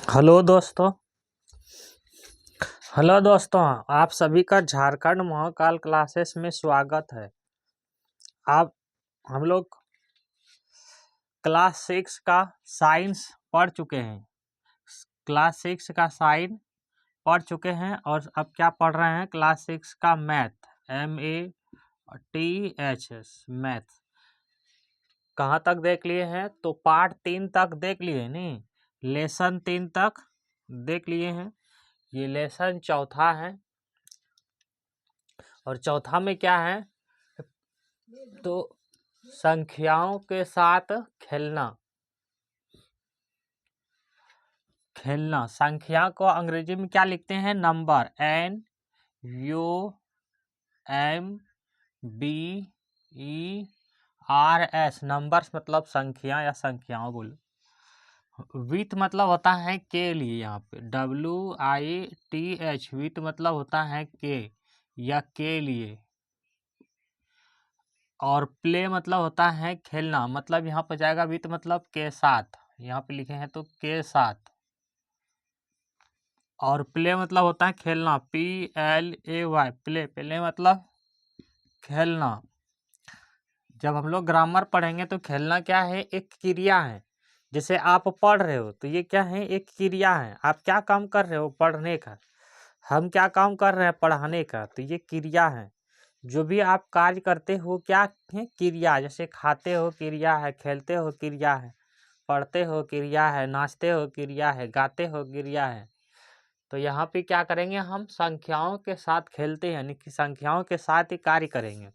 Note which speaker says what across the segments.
Speaker 1: Hello दोस्तों। आप सभी का झारखंड महाकाल क्लासेस में स्वागत है। आप हम लोग क्लास 6 का साइंस पढ़ चुके हैं। क्लास 6 का साइंस पढ़ चुके हैं और अब क्या पढ़ रहे हैं? क्लास 6 का मैथ, MATH मैथ कहाँ तक देख लिए हैं? तो पार्ट 3 तक देख लिए, नहीं लेसन 3 तक देख लिए हैं। ये लेसन चौथा है और चौथा में क्या है? तो संख्याओं के साथ खेलना। संख्या को अंग्रेजी में क्या लिखते हैं? Number, NUMBERS। नंबर्स मतलब संख्या या संख्याओं बोलो। विथ मतलब होता है के लिए, यहाँ पे WITH विथ मतलब होता है के या के लिए। और प्ले मतलब होता है खेलना, मतलब यहाँ पर जाएगा विथ मतलब के साथ, यहाँ पे लिखे हैं तो के साथ। और प्ले मतलब होता है खेलना, PLAY प्ले मतलब खेलना। जब हम लोग ग्रामर पढ़ेंगे तो खेलना क्या है? एक क्रिया है। जैसे आप पढ़ रहे हो तो ये क्या है? एक क्रिया है। आप क्या काम कर रहे हो? पढ़ने का। हम क्या काम कर रहे हैं? पढ़ाने का। तो ये क्रिया है। जो भी आप कार्य करते हो क्या है? क्रिया। जैसे खाते हो क्रिया है, खेलते हो क्रिया है, पढ़ते हो क्रिया है, नाचते हो क्रिया है, गाते हो क्रिया है। तो यहाँ पे क्या करेंगे? हम संख्याओं के साथ खेलते हैं, यानी कि संख्याओं के साथ ही कार्य करेंगे।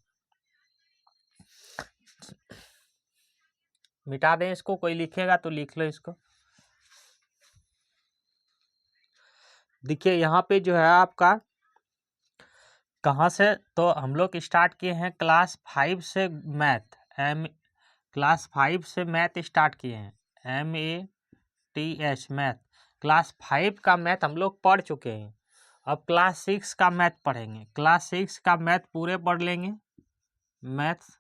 Speaker 1: मिटा दें इसको, कोई लिखेगा तो लिख लो इसको। देखिए यहाँ पे जो है आपका कहाँ से, तो हम लोग स्टार्ट किए हैं क्लास 5 से मैथ। क्लास 5 से मैथ स्टार्ट किए हैं, MATH मैथ। क्लास 5 का मैथ हम लोग पढ़ चुके हैं। अब क्लास 6 का मैथ पढ़ेंगे। क्लास 6 का मैथ पूरे पढ़ लेंगे मैथ्स।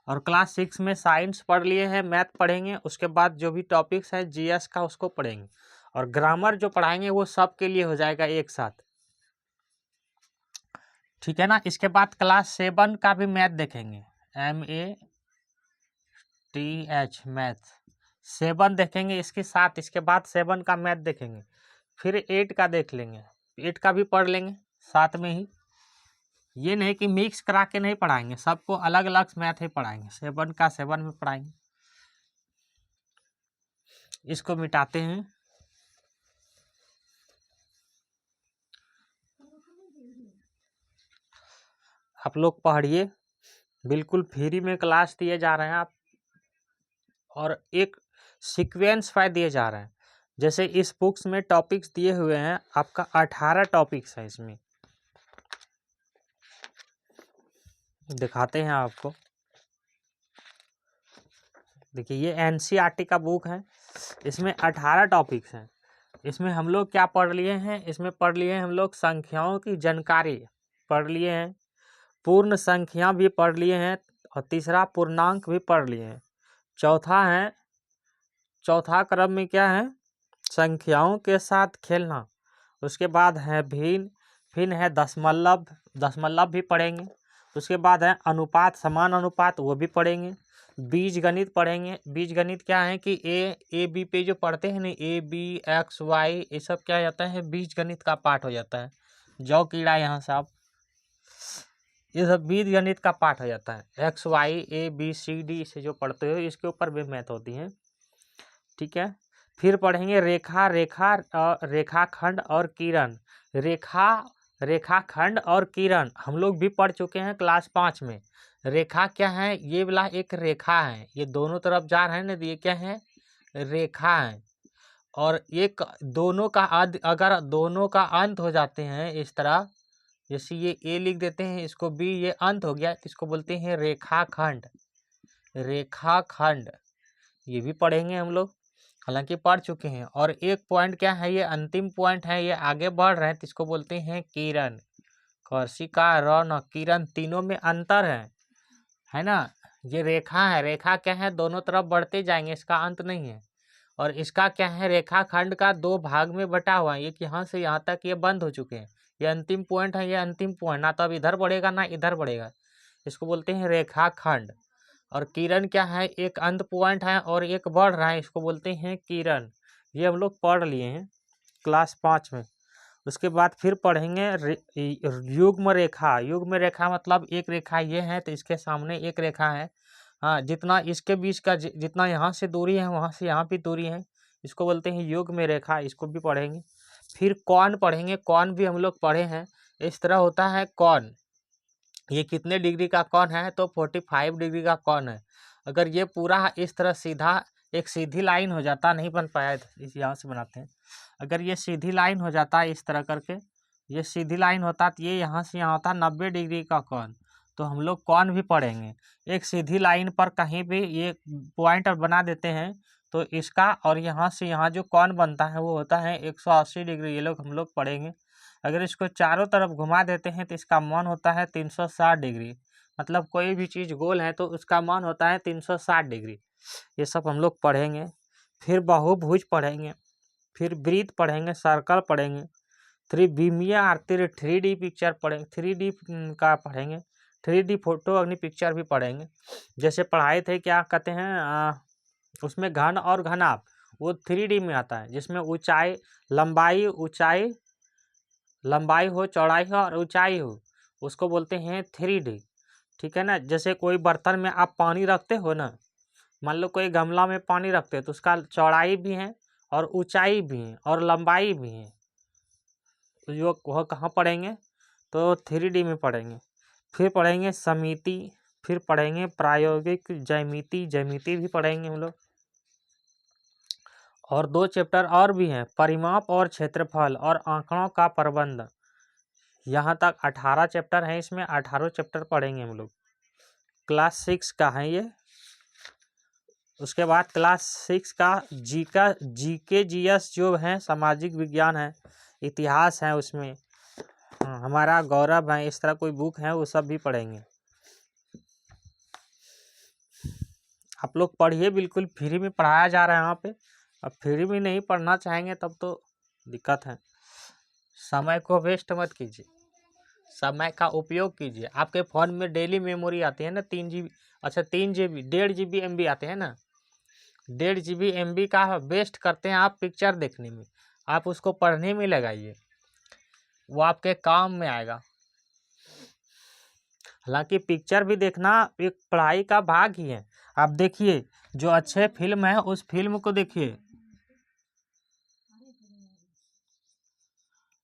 Speaker 1: और क्लास 6 में साइंस पढ़ लिए हैं, मैथ पढ़ेंगे। उसके बाद जो भी टॉपिक्स है GS का उसको पढ़ेंगे। और ग्रामर जो पढ़ाएंगे वो सब के लिए हो जाएगा एक साथ, ठीक है ना। इसके बाद क्लास 7 का भी मैथ देखेंगे, MATH मैथ 7 देखेंगे इसके साथ। इसके बाद 7 का मैथ देखेंगे, फिर 8 का देख लेंगे, 8 का भी पढ़ लेंगे साथ में ही। ये नहीं कि मिक्स करा के नहीं पढ़ाएंगे, सबको अलग अलग मैथ ही पढ़ाएंगे। 7 का 7 में पढ़ाएंगे। इसको मिटाते हैं। आप लोग पढ़िए, बिल्कुल फ्री में क्लास दिए जा रहे हैं आप, और एक सीक्वेंस फाइल दिए जा रहे हैं। जैसे इस बुक्स में टॉपिक्स दिए हुए हैं, आपका 18 टॉपिक्स है इसमें। दिखाते हैं आपको। देखिए ये NCERT का बुक है, इसमें 18 टॉपिक्स हैं। इसमें हम लोग क्या पढ़ लिए हैं? इसमें पढ़ लिए हैं हम लोग संख्याओं की जानकारी पढ़ लिए हैं, पूर्ण संख्या भी पढ़ लिए हैं, और तीसरा पूर्णांक भी पढ़ लिए हैं। चौथा क्रम में क्या है? संख्याओं के साथ खेलना। उसके बाद है भिन्न है दशमलव भी पढ़ेंगे। उसके बाद है अनुपात, समान अनुपात, वो भी पढ़ेंगे। बीज गणित पढ़ेंगे। बीज गणित क्या है कि ए बी पे जो पढ़ते हैं ना, ABXY, ये सब क्या जाता है? बीज गणित का पाठ हो जाता है। जौ कीड़ा यहाँ से आप, ये सब बीज गणित का पाठ हो जाता है। XYABCD से जो पढ़ते हो, इसके ऊपर भी मैथ होती है, ठीक है। फिर पढ़ेंगे रेखाखंड और किरण। रेखाखंड और किरण हम लोग भी पढ़ चुके हैं क्लास 5 में। रेखा क्या है? ये वाला एक रेखा है, ये दोनों तरफ जा रहे हैं ना, ये क्या है? रेखा है। और एक दोनों का अगर दोनों का अंत हो जाते हैं इस तरह, जैसे ये A लिख देते हैं, इसको B, ये अंत हो गया, इसको बोलते हैं रेखाखंड। ये भी पढ़ेंगे हम लोग, हालांकि पढ़ चुके हैं। और एक पॉइंट क्या है? ये अंतिम पॉइंट है, ये आगे बढ़ रहे हैं, तो इसको बोलते हैं किरण। कर्सिका, रौन, किरण, तीनों में अंतर है ना। ये रेखा है, रेखा क्या है? दोनों तरफ बढ़ते जाएंगे, इसका अंत नहीं है। और इसका क्या है, रेखाखंड का 2 भाग में बटा हुआ है। एक यहाँ से यहाँ तक ये बंद हो चुके हैं, ये अंतिम पॉइंट है, ये अंतिम पॉइंट, ना तो अब इधर बढ़ेगा ना इधर बढ़ेगा, इसको बोलते हैं रेखाखंड। और किरण क्या है, एक अंत पॉइंट है और एक बढ़ रहा है, इसको बोलते हैं किरण। ये हम लोग पढ़ लिए हैं क्लास 5 में। उसके बाद फिर पढ़ेंगे युग्म रेखा। युग्म रेखा मतलब एक रेखा ये है तो इसके सामने एक रेखा है, हाँ, जितना इसके बीच का जितना यहाँ से दूरी है वहाँ से यहाँ भी दूरी है, इसको बोलते हैं युग्म रेखा, इसको भी पढ़ेंगे। फिर कौन पढ़ेंगे, कौन भी हम लोग पढ़े हैं। इस तरह होता है कौन, ये कितने डिग्री का कौन है, तो 45 डिग्री का कौन है। अगर ये पूरा इस तरह सीधा एक सीधी लाइन हो जाता, नहीं बन पाया इस यहाँ से बनाते हैं, अगर ये सीधी लाइन हो जाता है इस तरह करके, ये सीधी लाइन होता तो ये यहाँ से यहाँ होता 90 डिग्री का कौन। तो हम लोग कौन भी पढ़ेंगे, एक सीधी लाइन पर कहीं भी ये पॉइंट बना देते हैं तो इसका और यहाँ से यहाँ जो कौन बनता है वो होता है 180 डिग्री, ये लोग हम लोग पढ़ेंगे। अगर इसको चारों तरफ घुमा देते हैं तो इसका मान होता है 360 डिग्री, मतलब कोई भी चीज़ गोल है तो उसका मान होता है 360 डिग्री। ये सब हम लोग पढ़ेंगे। फिर बहुभुज पढ़ेंगे, फिर वृत्त पढ़ेंगे, सर्कल पढ़ेंगे, त्रिविमीय आकृति 3D पिक्चर पढ़ेंगे, 3D का पढ़ेंगे, 3D फोटो अग्नि पिक्चर भी पढ़ेंगे। जैसे पढ़ाए थे क्या कहते हैं उसमें घन और घनाभ, वो 3D में आता है, जिसमें ऊंचाई लंबाई ऊंचाई लंबाई हो, चौड़ाई हो और ऊंचाई हो, उसको बोलते हैं 3D। ठीक है ना। जैसे कोई बर्तन में आप पानी रखते हो ना, मान लो कोई गमला में पानी रखते हो तो उसका चौड़ाई भी है और ऊंचाई भी है और लंबाई भी है, तो जो वह कहाँ पढ़ेंगे, तो 3D में पढ़ेंगे। फिर पढ़ेंगे समिति, फिर पढ़ेंगे प्रायोगिक ज्यामिति, ज्यामिति भी पढ़ेंगे हम लोग। और 2 चैप्टर और भी हैं, परिमाप और क्षेत्रफल और आंकड़ों का प्रबंध। यहाँ तक 18 चैप्टर हैं, इसमें 18 चैप्टर पढ़ेंगे हम लोग। क्लास 6 का है ये। उसके बाद क्लास 6 का जीके जीएस जो है, सामाजिक विज्ञान है, इतिहास है उसमें, हमारा गौरव है, इस तरह कोई बुक है वो सब भी पढ़ेंगे। आप लोग पढ़िए, बिल्कुल फ्री में पढ़ाया जा रहा है यहाँ पे। अब फ्री में नहीं पढ़ना चाहेंगे तब तो दिक्कत है। समय को वेस्ट मत कीजिए, समय का उपयोग कीजिए। आपके फ़ोन में डेली मेमोरी आती है ना 3 GB, अच्छा 3 GB 1.5 GB MB आते हैं ना, 1.5 GB MB का वेस्ट करते हैं आप पिक्चर देखने में, आप उसको पढ़ने में लगाइए, वो आपके काम में आएगा। हालांकि पिक्चर भी देखना एक पढ़ाई का भाग ही है। आप देखिए, जो अच्छे फिल्म है उस फिल्म को देखिए,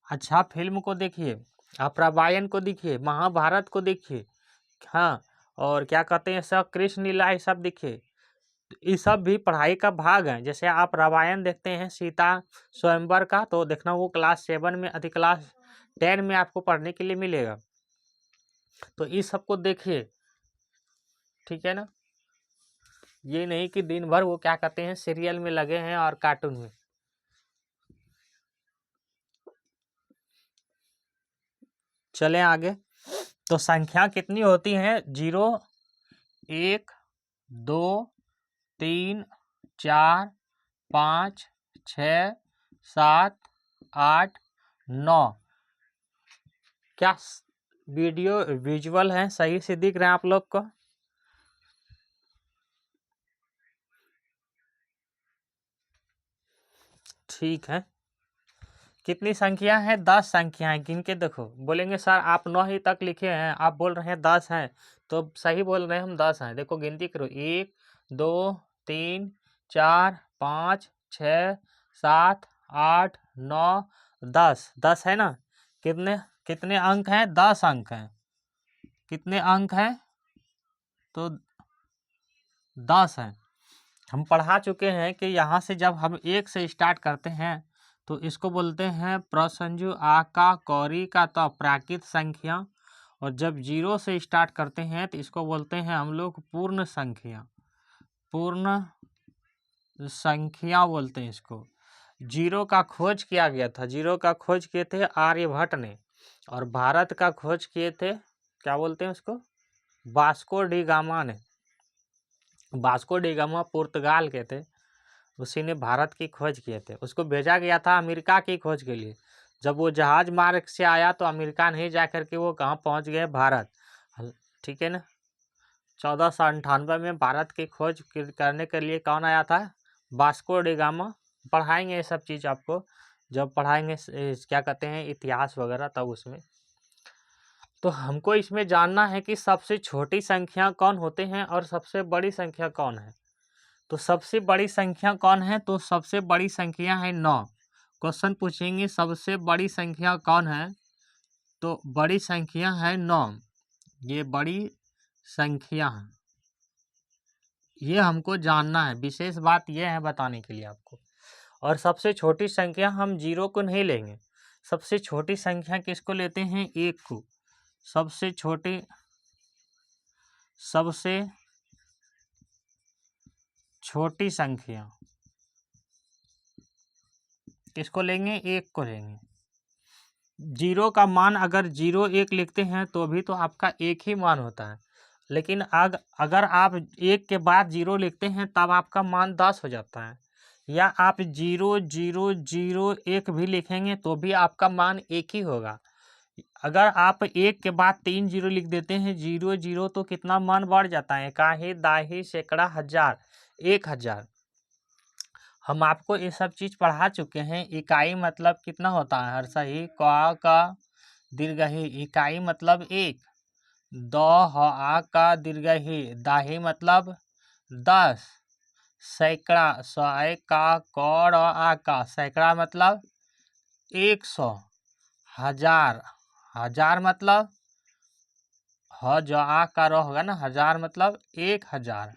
Speaker 1: अच्छा फिल्म को देखिए, आप रामायण को देखिए, महाभारत को देखिए, हाँ, और क्या कहते हैं सब कृष्ण लीला, ये सब देखिए, ये सब भी पढ़ाई का भाग है। जैसे आप रामायण देखते हैं सीता स्वयंवर का, तो देखना वो क्लास 7 में अति क्लास 10 में आपको पढ़ने के लिए मिलेगा, तो इस सबको देखिए, ठीक है ना। ये नहीं कि दिन भर वो क्या कहते हैं सीरियल में लगे हैं और कार्टून में। चलें आगे। तो संख्या कितनी होती हैं, 0 1 2 3 4 5 6 7 8 9। क्या वीडियो विजुअल है, सही से दिख रहे हैं आप लोग को? ठीक है। कितनी संख्या है, 10 संख्याएं, गिन के देखो। बोलेंगे सर आप 9 ही तक लिखे हैं, आप बोल रहे हैं 10 हैं, तो सही बोल रहे हैं, हम 10 हैं। देखो गिनती करो, 1 2 3 4 5 6 7 8 9 10, 10 है ना। कितने कितने अंक हैं, 10 अंक हैं। कितने अंक हैं, तो 10 हैं। हम पढ़ा चुके हैं कि यहाँ से जब हम 1 से स्टार्ट करते हैं तो इसको बोलते हैं प्रसंजु आका कौरी का तो प्राकृत संख्या, और जब 0 से स्टार्ट करते हैं तो इसको बोलते हैं हम लोग पूर्ण संख्या, पूर्ण संख्या बोलते हैं इसको। 0 का खोज किया गया था, 0 का खोज किए थे आर्यभट्ट ने, और भारत का खोज किए थे, क्या बोलते हैं उसको, वास्को डी गामा ने। वास्को डी गामा पुर्तगाल के थे, उसी ने भारत की खोज किए थे। उसको भेजा गया था अमेरिका की खोज के लिए। जब वो जहाज मार्ग से आया तो अमेरिका नहीं जा करके वो कहाँ पहुँच गए, भारत। ठीक है ना। 1498 में भारत की खोज करने के लिए कौन आया था, वास्को डी गामा। पढ़ाएंगे ये सब चीज़ आपको, जब पढ़ाएंगे क्या कहते हैं इतिहास वगैरह, तब उसमें। तो हमको इसमें जानना है कि सबसे छोटी संख्या कौन होते हैं और सबसे बड़ी संख्या कौन है। तो सबसे बड़ी संख्या कौन है, तो सबसे बड़ी संख्या है 9। क्वेश्चन पूछेंगे सबसे बड़ी संख्या कौन है, तो बड़ी संख्या है 9। ये बड़ी संख्या है, ये हमको जानना है। विशेष बात यह है बताने के लिए आपको। और सबसे छोटी संख्या हम 0 को नहीं लेंगे, सबसे छोटी संख्या किसको लेते हैं, 1 को। सबसे छोटी संख्या किसको लेंगे, 1 को लेंगे। 0 का मान अगर 0 1 लिखते हैं तो भी तो आपका 1 ही मान होता है, लेकिन अगर आप 1 के बाद 0 लिखते हैं तब आपका मान 10 हो जाता है। या आप 0 0 0 1 भी लिखेंगे तो भी आपका मान 1 ही होगा। अगर आप 1 के बाद 3 0 लिख देते हैं, 0 0, तो कितना मान बढ़ जाता है, इकाई दाही सैकड़ा हजार 1000। हम आपको ये सब चीज़ पढ़ा चुके हैं। इकाई मतलब कितना होता है, हर सही का दीर्घही, इकाई मतलब 1। द ह का दीर्घही, दाही मतलब 10। सैकड़ा, सै का कौड़ आ का, सैकड़ा मतलब 100। हजार, हजार मतलब ह जो आ का रो होगा ना, हजार मतलब 1000।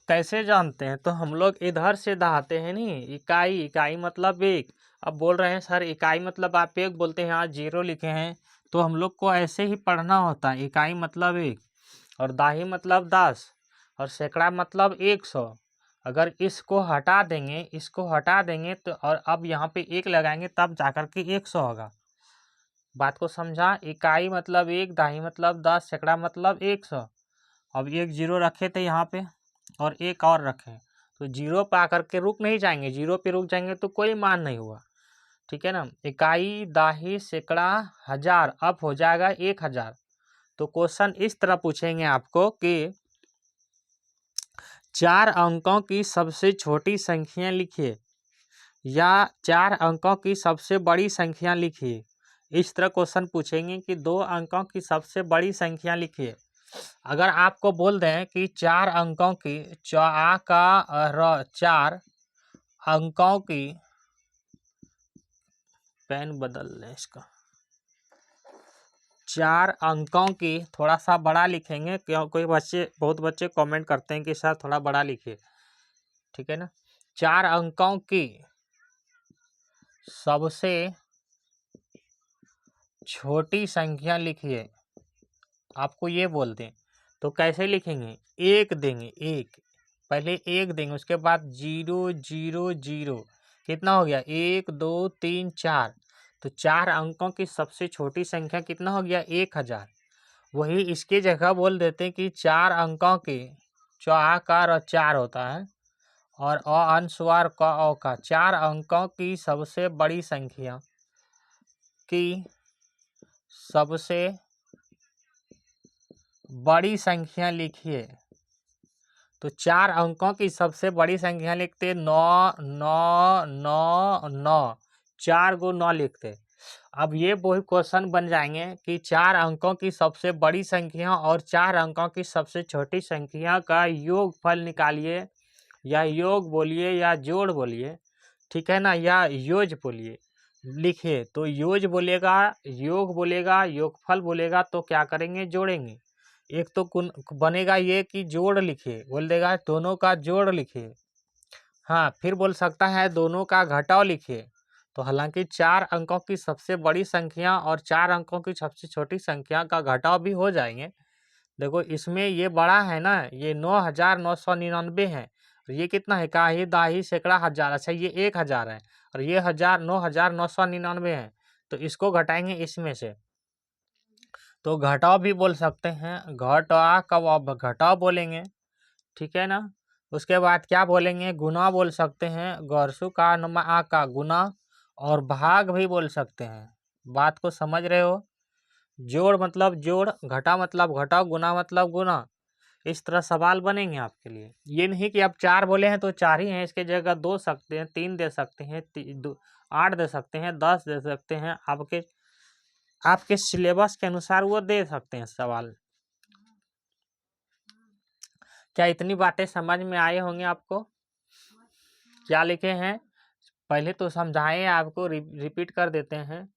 Speaker 1: कैसे जानते हैं, तो हम लोग इधर से दहाते हैं नहीं, इकाई, इकाई मतलब 1। अब बोल रहे हैं सर इकाई मतलब आप 1 बोलते हैं, यहाँ 0 लिखे हैं, तो हम लोग को ऐसे ही पढ़ना होता है। इकाई मतलब 1 और दाही मतलब 10 और सैकड़ा मतलब 100। अगर इसको हटा देंगे, इसको हटा देंगे तो, और अब यहाँ पे 1 लगाएंगे तब जाकर के 100 होगा। बात को समझा, इकाई मतलब 1, दाही मतलब 10, सैकड़ा मतलब 100। अब 1 0 रखे थे यहाँ पे और 1 और रखें, तो 0 पे आकर के रुक नहीं जाएंगे, 0 पे रुक जाएंगे तो कोई मान नहीं हुआ। ठीक है ना। इकाई दाही सैकड़ा हजार, अब हो जाएगा 1000। तो क्वेश्चन इस तरह पूछेंगे आपको कि 4 अंकों की सबसे छोटी संख्या लिखिए या 4 अंकों की सबसे बड़ी संख्या लिखिए। इस तरह क्वेश्चन पूछेंगे कि 2 अंकों की सबसे बड़ी संख्या लिखिए। अगर आपको बोल दें कि 4 अंकों की, चा का र 4 अंकों की, पेन बदल लें इसका, 4 अंकों की, थोड़ा सा बड़ा लिखेंगे क्यों, कोई बच्चे, बहुत बच्चे कमेंट करते हैं कि सर थोड़ा बड़ा लिखिए। ठीक है ना। 4 अंकों की सबसे छोटी संख्या लिखिए, आपको ये बोल दें तो कैसे लिखेंगे, 1 देंगे, 1 पहले 1 देंगे, उसके बाद 0 0 0, कितना हो गया, 1 2 3 4। तो 4 अंकों की सबसे छोटी संख्या कितना हो गया, 1000। वही इसके जगह बोल देते हैं कि 4 अंकों की, चौकार और 4 होता है और अनुस्वार का औ का, 4 अंकों की सबसे बड़ी संख्या की सबसे बड़ी संख्या लिखिए। तो 4 अंकों की सबसे बड़ी संख्या लिखते 9 9 9 9, 4 को 9 लिखते। अब ये वही क्वेश्चन बन जाएंगे कि 4 अंकों की सबसे बड़ी संख्या और 4 अंकों की सबसे छोटी संख्या का योगफल निकालिए, या योग बोलिए या जोड़ बोलिए। ठीक है ना, या योज बोलिए, लिखिए। तो योज बोलेगा, योग बोलेगा, योगफल बोलेगा, तो क्या करेंगे, जोड़ेंगे। एक तो बनेगा ये कि जोड़ लिखिए, बोल देगा दोनों का जोड़ लिखिए। हाँ, फिर बोल सकता है दोनों का घटाव लिखिए। तो हालांकि 4 अंकों की सबसे बड़ी संख्या और 4 अंकों की सबसे छोटी संख्या का घटाव भी हो जाएंगे। देखो इसमें ये बड़ा है ना, ये 9999 है, और ये कितना है, काही दाही सैकड़ा हजार। अच्छा ये 1000 है और ये 9999 है, तो इसको घटाएंगे इसमें से, तो घटाव भी बोल सकते हैं, घटा का अब घटाव बोलेंगे। ठीक है ना। उसके बाद क्या बोलेंगे, गुना बोल सकते हैं, गौरसु का नमा आ का गुना, और भाग भी बोल सकते हैं। बात को समझ रहे हो? जोड़ मतलब जोड़, घटा मतलब घटा, गुना मतलब गुना। इस तरह सवाल बनेंगे आपके लिए। ये नहीं कि आप 4 बोले हैं तो 4 ही हैं, इसके जगह 2 सकते हैं, 3 दे सकते हैं, 8 दे सकते हैं, 10 दे सकते हैं। आपके सिलेबस के अनुसार वो दे सकते हैं सवाल। क्या इतनी बातें समझ में आए होंगे आपको? क्या लिखे हैं पहले तो समझाएं, आपको रिपीट कर देते हैं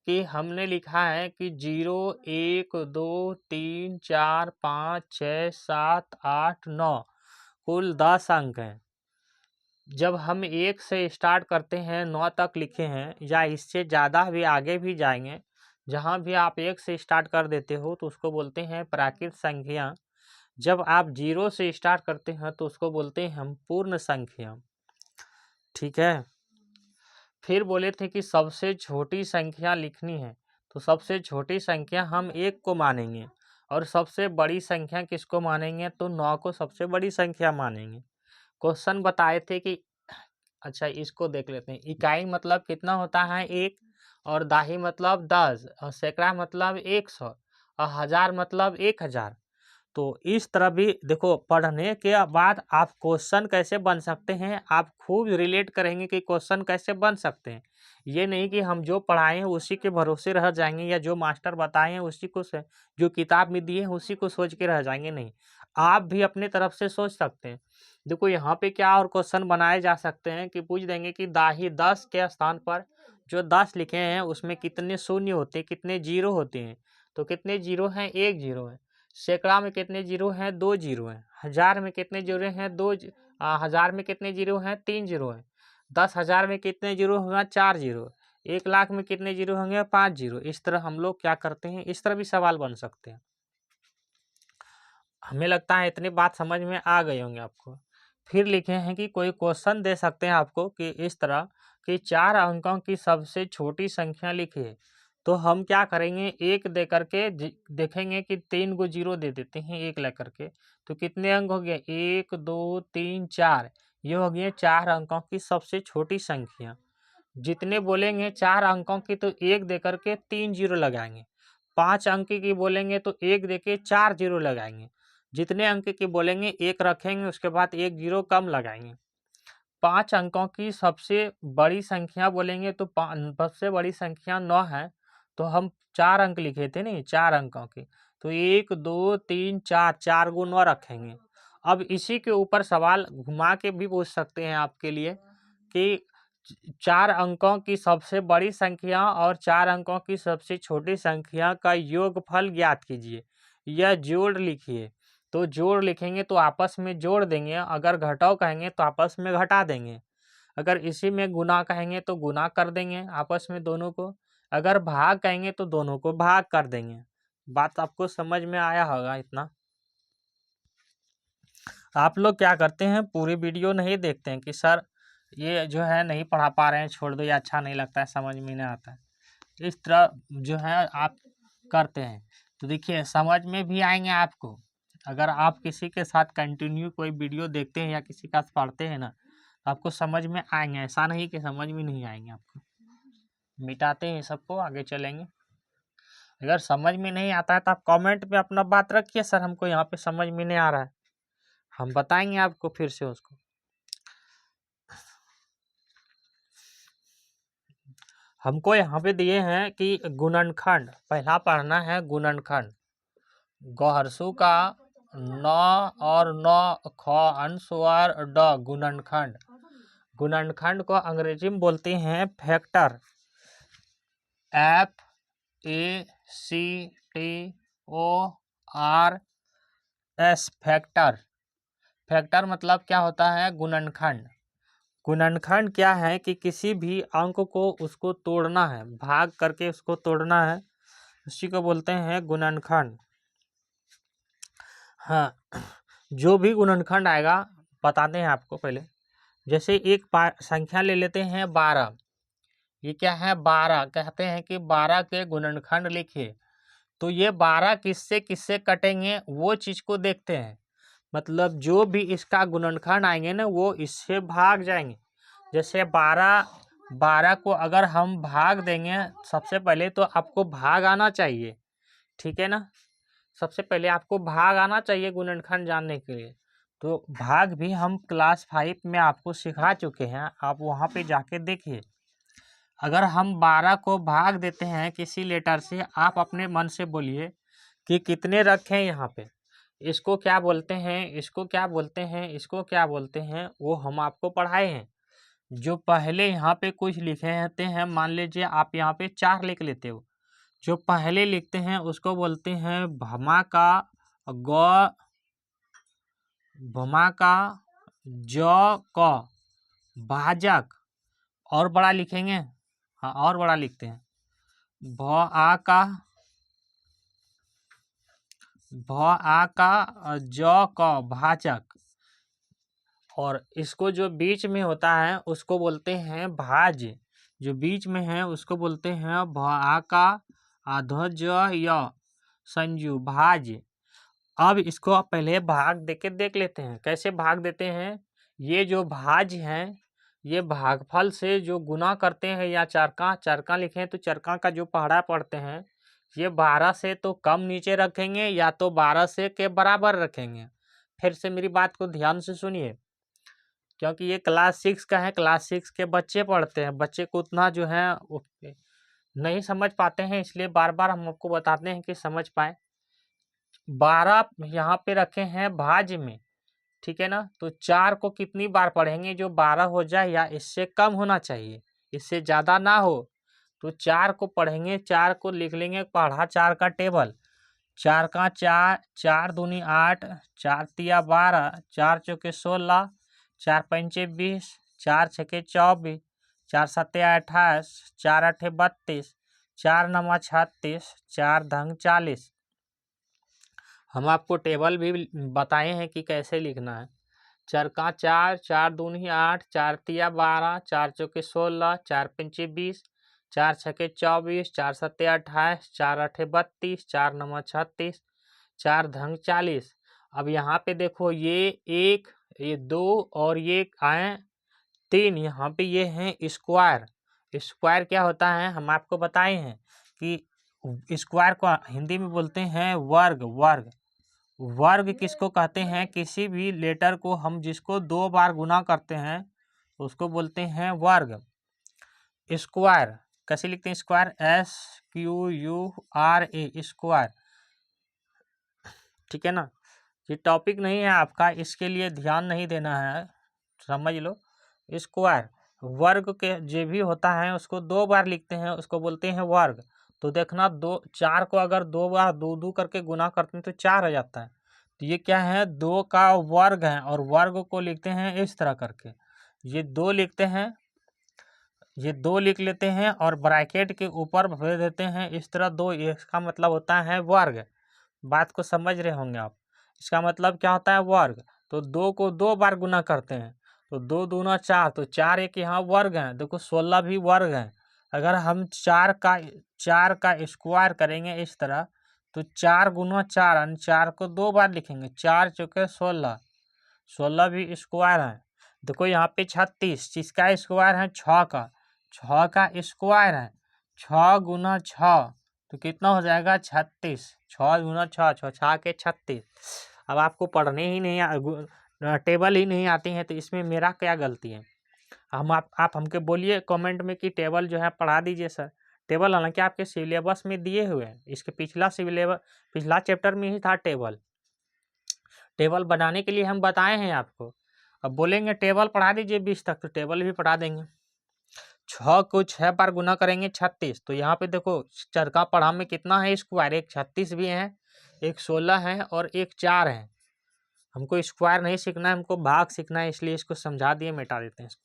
Speaker 1: कि हमने लिखा है कि 0 1 2 3 4 5 6 7 8 9 कुल 10 अंक हैं। जब हम 1 से स्टार्ट करते हैं 9 तक लिखे हैं, या इससे ज़्यादा भी आगे भी जाएंगे, जहाँ भी आप 1 से स्टार्ट कर देते हो तो उसको बोलते हैं प्राकृत संख्या। जब आप 0 से स्टार्ट करते हैं तो उसको बोलते हैं हम पूर्ण संख्या। ठीक है। फिर बोले थे कि सबसे छोटी संख्या लिखनी है, तो सबसे छोटी संख्या हम 1 को मानेंगे, और सबसे बड़ी संख्या किसको मानेंगे, तो 9 को सबसे बड़ी संख्या मानेंगे। क्वेश्चन बताए थे कि अच्छा इसको देख लेते हैं। इकाई मतलब कितना होता है 1, और दाही मतलब 10, और सैकड़ा मतलब 100, और हजार मतलब 1000। तो इस तरह भी देखो, पढ़ने के बाद आप क्वेश्चन कैसे बन सकते हैं, आप खूब रिलेट करेंगे कि क्वेश्चन कैसे बन सकते हैं। ये नहीं कि हम जो पढ़ाए हैं उसी के भरोसे रह जाएंगे, या जो मास्टर बताए हैं उसी को जो किताब में दिए हैं उसी को सोच के रह जाएंगे। नहीं, आप भी अपने तरफ से सोच सकते हैं। देखो यहाँ पे क्या और क्वेश्चन बनाए जा सकते हैं कि पूछ देंगे कि दाही 10 के स्थान पर जो 10 लिखे हैं उसमें कितने शून्य होते हैं, कितने जीरो होते हैं, तो कितने जीरो हैं, 1 जीरो है। सैकड़ा में कितने जीरो हैं, 2 जीरो हैं। हजार में कितने जीरो हैं, हजार में कितने जीरो हैं, 3 जीरो हैं। 10,000 में कितने जीरो होंगे, 4 जीरो। 1 लाख में कितने जीरो होंगे, 5 जीरो। इस तरह हम लोग क्या करते हैं, इस तरह भी सवाल बन सकते हैं। हमें लगता है इतनी बात समझ में आ गई होंगे आपको। फिर लिखे हैं कि कोई क्वेश्चन दे सकते हैं आपको कि इस तरह कि 4 अंकों की सबसे छोटी संख्या लिखिए, तो हम क्या करेंगे, 1 दे करके देखेंगे कि 3 गो जीरो दे देते हैं 1 लेकर के, तो कितने अंक हो गए, 1 2 3 4। ये हो गए 4 अंकों की सबसे छोटी संख्या। जितने बोलेंगे 4 अंकों की तो 1 दे करके 3 जीरो लगाएंगे। 5 अंक की बोलेंगे तो 1 दे के 4 जीरो लगाएंगे। जितने अंक की बोलेंगे 1 रखेंगे, उसके बाद 1 जीरो कम लगाएंगे। 5 अंकों की सबसे बड़ी संख्या बोलेंगे तो सबसे बड़ी संख्या 9 है, तो हम 4 अंक लिखे थे नहीं, 4 अंकों की, तो 1 2 3 4, 4 गो 9 रखेंगे। अब इसी के ऊपर सवाल घुमा के भी पूछ सकते हैं आपके लिए कि 4 अंकों की सबसे बड़ी संख्या और 4 अंकों की सबसे छोटी संख्या का योगफल ज्ञात कीजिए, यह जोड़ लिखिए। तो जोड़ लिखेंगे तो आपस में जोड़ देंगे, अगर घटाओ कहेंगे तो आपस में घटा देंगे, अगर इसी में गुना कहेंगे तो गुना कर देंगे आपस में दोनों को, अगर भाग कहेंगे तो दोनों को भाग कर देंगे। बात आपको समझ में आया होगा इतना। आप लोग क्या करते हैं, पूरी वीडियो नहीं देखते हैं कि सर ये जो है नहीं पढ़ा पा रहे हैं, छोड़ दो, या अच्छा नहीं लगता है, समझ में नहीं आता है। इस तरह जो है आप करते हैं तो देखिए समझ में भी आएंगे आपको। अगर आप किसी के साथ कंटिन्यू कोई वीडियो देखते हैं या किसी का पढ़ते हैं ना, तो आपको समझ में आएंगे, ऐसा नहीं कि समझ में नहीं आएंगे आपको। मिटाते हैं सबको, आगे चलेंगे। अगर समझ में नहीं आता है तो आप कमेंट में अपना बात रखिए, सर हमको यहाँ पे समझ में नहीं आ रहा है, हम बताएंगे आपको फिर से उसको। हमको यहाँ पे दिए हैं कि गुणनखंड पहला पढ़ना है, गुणनखंड गौहरसू का 9 और 9 ख अनुस्वार ड गुणनखंड। गुणनखंड को अंग्रेजी में बोलते हैं फैक्टर, FACTORS, फैक्टर। फैक्टर मतलब क्या होता है, गुणनखंड। गुणनखंड क्या है कि किसी भी अंक को उसको तोड़ना है, भाग करके उसको तोड़ना है, उसी को बोलते हैं गुणनखंड। हाँ, जो भी गुणनखंड आएगा बताते हैं आपको पहले। जैसे एक संख्या ले लेते हैं 12, ये क्या है 12, कहते हैं कि 12 के गुणनखंड लिखिए, तो ये 12 किससे किससे कटेंगे वो चीज़ को देखते हैं। मतलब जो भी इसका गुणनखंड आएंगे ना वो इससे भाग जाएंगे। जैसे 12 को अगर हम भाग देंगे, सबसे पहले तो आपको भाग आना चाहिए, ठीक है ना। सबसे पहले आपको भाग आना चाहिए गुणनखंड जानने के लिए। तो भाग भी हम क्लास 5 में आपको सिखा चुके हैं, आप वहाँ पे जाके देखिए। अगर हम 12 को भाग देते हैं किसी लेटर से, आप अपने मन से बोलिए कि कितने रखें यहाँ पे, इसको क्या बोलते हैं, इसको क्या बोलते हैं, इसको क्या बोलते हैं, वो हम आपको पढ़ाए हैं। जो पहले यहाँ पे कुछ लिखे रहते हैं, मान लीजिए आप यहाँ पे 4 लिख लेते हो, जो पहले लिखते हैं उसको बोलते हैं भमा का ग, भमा का ज क, भाजक। और बड़ा लिखेंगे, हाँ और बड़ा लिखते हैं, भ आ का ज क, भाजक। और इसको जो बीच में होता है उसको बोलते हैं भाज, जो बीच में है उसको बोलते हैं भ आ का आध ज य, संजू, भाज। अब इसको पहले भाग देके देख लेते हैं कैसे भाग देते हैं। ये जो भाज हैं ये भागफल से जो गुना करते हैं, या चरका लिखें तो चरका का जो पहाड़ा पढ़ते हैं, ये 12 से तो कम नीचे रखेंगे या तो 12 से के बराबर रखेंगे। फिर से मेरी बात को ध्यान से सुनिए, क्योंकि ये क्लास 6 का है, क्लास 6 के बच्चे पढ़ते हैं, बच्चे को उतना जो है नहीं समझ पाते हैं, इसलिए बार बार हम आपको बताते हैं कि समझ पाए। 12 यहाँ पे रखे हैं भाज में, ठीक है ना। तो 4 को कितनी बार पढ़ेंगे, जो 12 हो जाए या इससे कम होना चाहिए, इससे ज़्यादा ना हो। तो 4 को पढ़ेंगे, 4 को लिख लेंगे पढ़ा 4 का टेबल। 4 का 4, 4 दूनी 8, 4 तिया 12, 4 चौके 16, 4 पंचे 20, 4 छके 24, 4 सत्ते 28, 4 आठे 32, 4 नमा 36, 4 धंग 40। हम आपको टेबल भी बताए हैं कि कैसे लिखना है। चरका 4, 4 दूनी 8, 4 तिया 12, 4 चौके 16, 4 पंचे 20, 4 छके 24, 4 सत्ते 28, 4 आठे 32, 4 नमा 36, 4 धंग 40। अब यहाँ पे देखो ये 1, ये 2 और ये आए 3, यहाँ पे ये हैं स्क्वायर। स्क्वायर क्या होता है हम आपको बताए हैं कि स्क्वायर को हिंदी में बोलते हैं वर्ग। वर्ग किसको कहते हैं, किसी भी लेटर को हम जिसको 2 बार गुना करते हैं उसको बोलते हैं वर्ग। स्क्वायर कैसे लिखते हैं, स्क्वायर SQURA, स्क्वायर, ठीक है ना। ये टॉपिक नहीं है आपका, इसके लिए ध्यान नहीं देना है, समझ लो। स्क्वायर वर्ग के जो भी होता है उसको 2 बार लिखते हैं, उसको बोलते हैं वर्ग। तो देखना 4 को अगर 2 बार 2 करके गुना करते हैं तो 4 हो जाता है। तो ये क्या है, 2 का वर्ग है, और वर्ग को लिखते हैं इस तरह करके, ये 2 लिखते हैं, ये 2 लिख लेते हैं और ब्रैकेट के ऊपर भर देते हैं इस तरह 2, इसका मतलब होता है वर्ग। बात को समझ रहे होंगे आप, इसका मतलब क्या होता है वर्ग। तो 2 को 2 बार गुना करते हैं, तो 2 दूना 4, तो 4 एक यहाँ वर्ग है, देखो 16 भी वर्ग है। अगर हम 4 का स्क्वायर करेंगे इस तरह, तो 4 गुना 4 यानी 4 को 2 बार लिखेंगे, 4 चौके 16, 16 भी स्क्वायर है। देखो यहाँ पे 36, जिसका स्क्वायर है 6 का, 6 का स्क्वायर है, 6 गुना 6 तो कितना हो जाएगा 36, 6 गुना 6, 6 के 36। अब आपको पढ़ने ही नहीं टेबल ही नहीं आती है, तो इसमें मेरा क्या गलती है। आप हमके बोलिए कमेंट में कि टेबल जो है पढ़ा दीजिए सर। टेबल हालांकि आपके सिलेबस में दिए हुए हैं, इसके पिछला चैप्टर में ही था टेबल। टेबल बनाने के लिए हम बताए हैं आपको। अब बोलेंगे टेबल पढ़ा दीजिए 20 तक, तो टेबल भी पढ़ा देंगे। 6 को 6 बार गुना करेंगे 36, तो यहाँ पे देखो चरका पढ़ा में कितना है स्क्वायर, एक 36 भी है, एक 16 है और एक 4 है। हमको स्क्वायर नहीं सीखना है, हमको भाग सीखना है, इसलिए इसको समझा दिए, मिटा देते हैं इसको।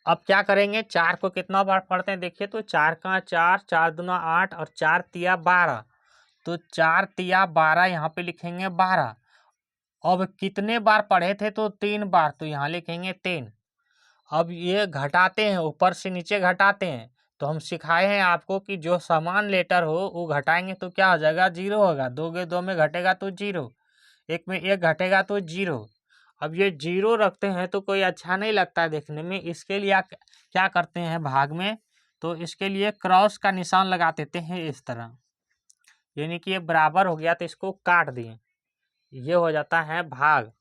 Speaker 1: अब क्या करेंगे, 4 को कितना बार पढ़ते हैं देखिए, तो 4 का 4, 4 दूना 8 और 4 तिया 12, तो 4 तिया 12 यहाँ पे लिखेंगे 12। अब कितने बार पढ़े थे, तो 3 बार, तो यहाँ लिखेंगे 3। अब ये घटाते हैं, ऊपर से नीचे घटाते हैं, तो हम सिखाए हैं आपको कि जो समान लेटर हो वो घटाएंगे तो क्या हो जाएगा, 0 होगा। 2 में घटेगा तो 0, 1 में 1 घटेगा तो 0। अब ये 0 रखते हैं तो कोई अच्छा नहीं लगता है देखने में, इसके लिए क्या करते हैं भाग में, तो इसके लिए क्रॉस का निशान लगा देते हैं इस तरह, यानी कि ये बराबर हो गया तो इसको काट दिए, ये हो जाता है भाग।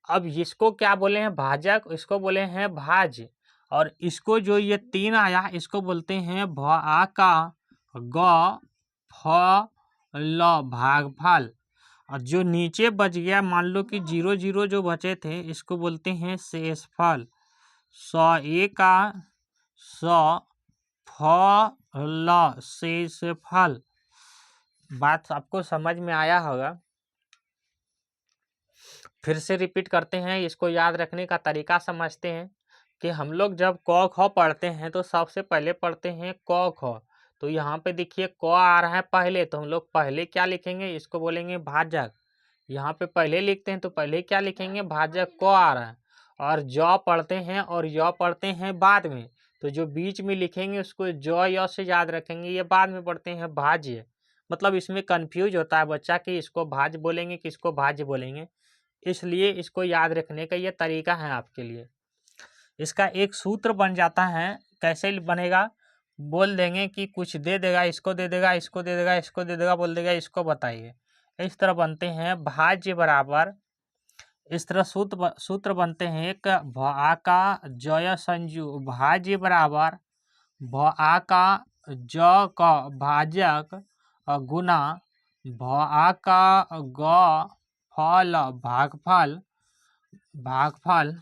Speaker 1: अब इसको क्या बोले हैं, भाजक, इसको बोले हैं भाज्य। और इसको जो ये 3 आया इसको बोलते हैं भा का ग फ ल भागफल। और जो नीचे बच गया, मान लो कि 0 0 जो बचे थे, इसको बोलते हैं शेषफल। 100 का 100 फ ल शेषफल। बात आपको समझ में आया होगा। फिर से रिपीट करते हैं, इसको याद रखने का तरीका समझते हैं कि हम लोग जब क ख पढ़ते हैं तो सबसे पहले पढ़ते हैं क ख। तो यहाँ पे देखिए क आ रहा है पहले, तो हम लोग पहले क्या लिखेंगे, इसको बोलेंगे भाजक। यहाँ पे पहले लिखते हैं तो पहले क्या लिखेंगे, भाजक, क आ रहा है। और ज पढ़ते हैं और य पढ़ते हैं बाद में, तो जो बीच में लिखेंगे उसको ज य से याद रखेंगे, ये बाद में पढ़ते हैं भाज्य। मतलब इसमें कंफ्यूज होता है बच्चा कि इसको भाज्य बोलेंगे कि इसको भाज्य बोलेंगे, इसलिए इसको याद रखने का ये तरीका है आपके लिए। इसका एक सूत्र बन जाता है, कैसे बनेगा, बोल देंगे कि कुछ दे देगा, इसको दे देगा, इसको दे देगा, इसको दे देगा, बोल देगा इसको बताइए। इस तरह बनते हैं भाज्य बराबर, इस तरह सूत्र बनते हैं, एक भा का जय संजू भाज्य बराबर भा का ज का भाजक गुना भा का ग फल भागफल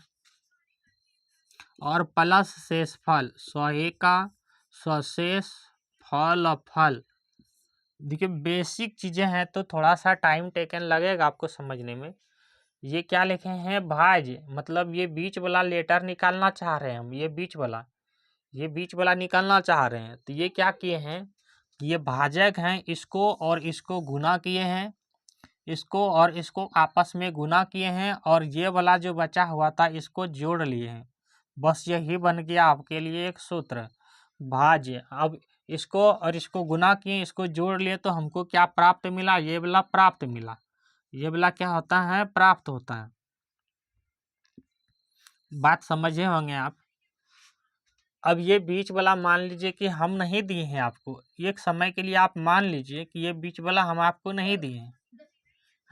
Speaker 1: और प्लस शेषफल 100 का सशेष फल। देखिए बेसिक चीज़ें हैं तो थोड़ा सा टाइम टेकन लगेगा आपको समझने में। ये क्या लिखे हैं, भाज्य, मतलब ये बीच वाला लेटर निकालना चाह रहे हैं हम, ये बीच वाला निकालना चाह रहे हैं। तो ये क्या किए हैं, ये भाजक हैं, इसको और इसको गुना किए हैं, इसको और इसको आपस में गुना किए हैं, और ये वाला जो बचा हुआ था इसको जोड़ लिए हैं। बस यही बन गया आपके लिए एक सूत्र, भाज्य। अब इसको और इसको गुना किए, इसको जोड़ लिए, तो हमको क्या प्राप्त मिला, ये वाला प्राप्त मिला, ये वाला क्या होता है, प्राप्त होता है। बात समझे होंगे आप। अब ये बीच वाला मान लीजिए कि हम नहीं दिए हैं आपको, एक समय के लिए आप मान लीजिए कि ये बीच वाला हम आपको नहीं दिए हैं,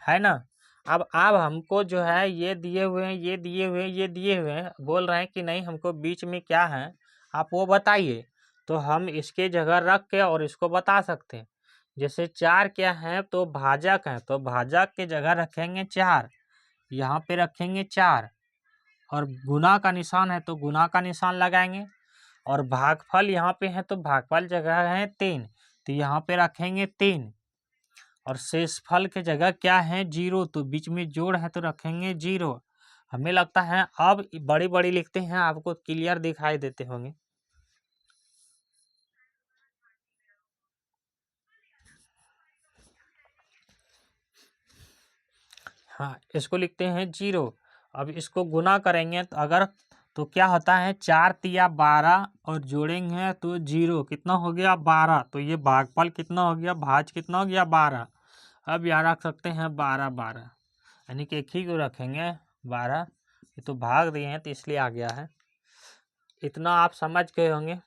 Speaker 1: है ना। अब आप हमको जो है ये दिए हुए हैं, ये दिए हुए हैं, ये दिए हुए हैं, बोल रहे हैं कि नहीं हमको बीच में क्या है आप वो बताइए, तो हम इसके जगह रख के और इसको बता सकते हैं। जैसे 4 क्या है, तो भाजक है, तो भाजक के जगह रखेंगे 4, यहाँ पे रखेंगे 4, और गुना का निशान है तो गुना का निशान लगाएंगे, और भागफल यहाँ पे है तो भागफल जगह है 3, तो यहाँ पे रखेंगे 3, और शेषफल के जगह क्या है, 0, तो बीच में जोड़ है तो रखेंगे 0। हमें लगता है अब बड़ी बड़ी लिखते हैं, आपको क्लियर दिखाई देते होंगे। हाँ, इसको लिखते हैं 0। अब इसको गुना करेंगे तो अगर, तो क्या होता है, 4 तिया 12 और जोड़ेंगे तो 0, कितना हो गया 12, तो ये भागफल कितना हो गया, भाज कितना हो गया 12। अब यहाँ रख सकते हैं 12 12, यानी कि एक ही को रखेंगे 12, ये तो भाग दिए हैं तो इसलिए आ गया है। इतना आप समझ गए होंगे।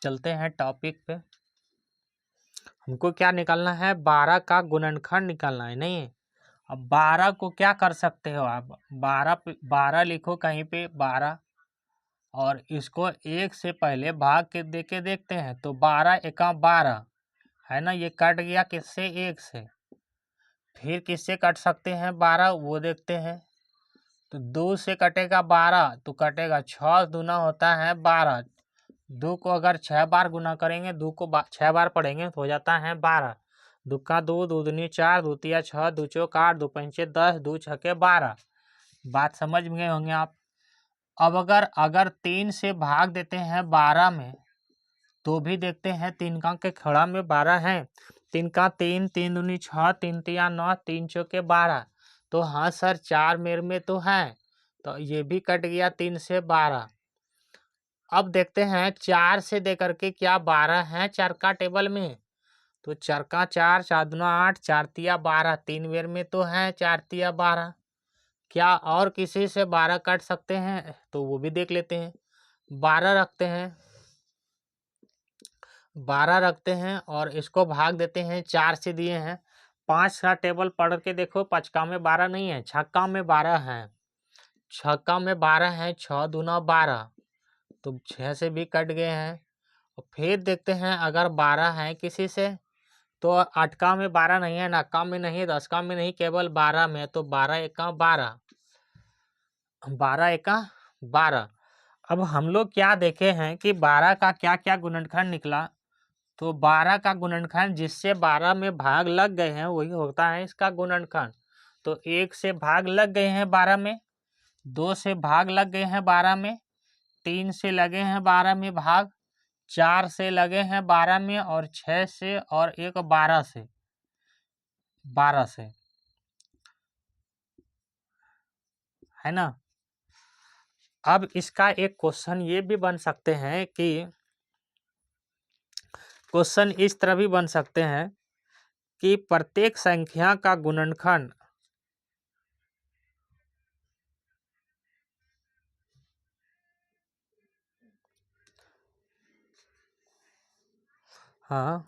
Speaker 1: चलते हैं टॉपिक पे। हमको क्या निकालना है, 12 का गुणनखंड निकालना है, नहीं। अब 12 को क्या कर सकते हो आप, 12 लिखो कहीं पे 12, और इसको 1 से पहले भाग के देके देखते हैं, तो 12 एका 12 है ना, ये कट गया किससे, 1 से। फिर किससे कट सकते हैं 12, वो देखते हैं। तो 2 से कटेगा 12, तो कटेगा 6 दूना होता है 12, 2 को अगर 6 बार गुना करेंगे, 2 को 6 बार पढ़ेंगे तो हो जाता है 12। 2 का 2, 2 दूनी 4, 2 तिया 6, 2 चौक 8, 2 पंचे 10, 2 छके 12। बात समझ में गए होंगे आप। अब अगर 3 से भाग देते हैं 12 में, तो भी देखते हैं 3 का के खड़ा में 12 है। 3 का 3, 3 दूनी 6, 3 तिया 9, 3 चौके 12। तो हाँ सर 4 मेरे में तो है, तो ये भी कट गया 3 से 12। अब देखते हैं 4 से दे करके क्या 12 है चरका टेबल में। तो चरका 4, 4 दूना 8, 4 तिया 12, 3 मेर में तो है 4 तिया 12। क्या और किसी से 12 काट सकते हैं? तो वो भी देख लेते हैं। 12 रखते हैं, 12 रखते हैं और इसको भाग देते हैं 4 से दिए हैं। 5 का टेबल पढ़ के देखो, पचका में 12 नहीं है, छक्का में 12 है। छक्का में 12 है, 6 दूना 12, तो 6 से भी कट गए हैं। और फिर देखते हैं अगर 12 है किसी से, तो अटका में 12 नहीं है, नक्का में नहीं, दसका में नहीं, केवल 12 में। तो 12 एका 12, 12 एका 12। अब हम लोग क्या देखे हैं कि 12 का क्या क्या गुणनखंड निकला। तो 12 का गुणनखंड जिससे 12 में भाग लग गए हैं वही होता है इसका गुणनखंड। तो 1 से भाग लग गए हैं 12 में, 2 से भाग लग गए हैं 12 में, 3 से लगे हैं 12 में भाग, 4 से लगे हैं 12 में, और 6 से, और एक 12 से, 12 से, है ना। अब इसका एक क्वेश्चन ये भी बन सकते हैं कि क्वेश्चन इस तरह भी बन सकते हैं कि प्रत्येक संख्या का गुणनखंड हाँ,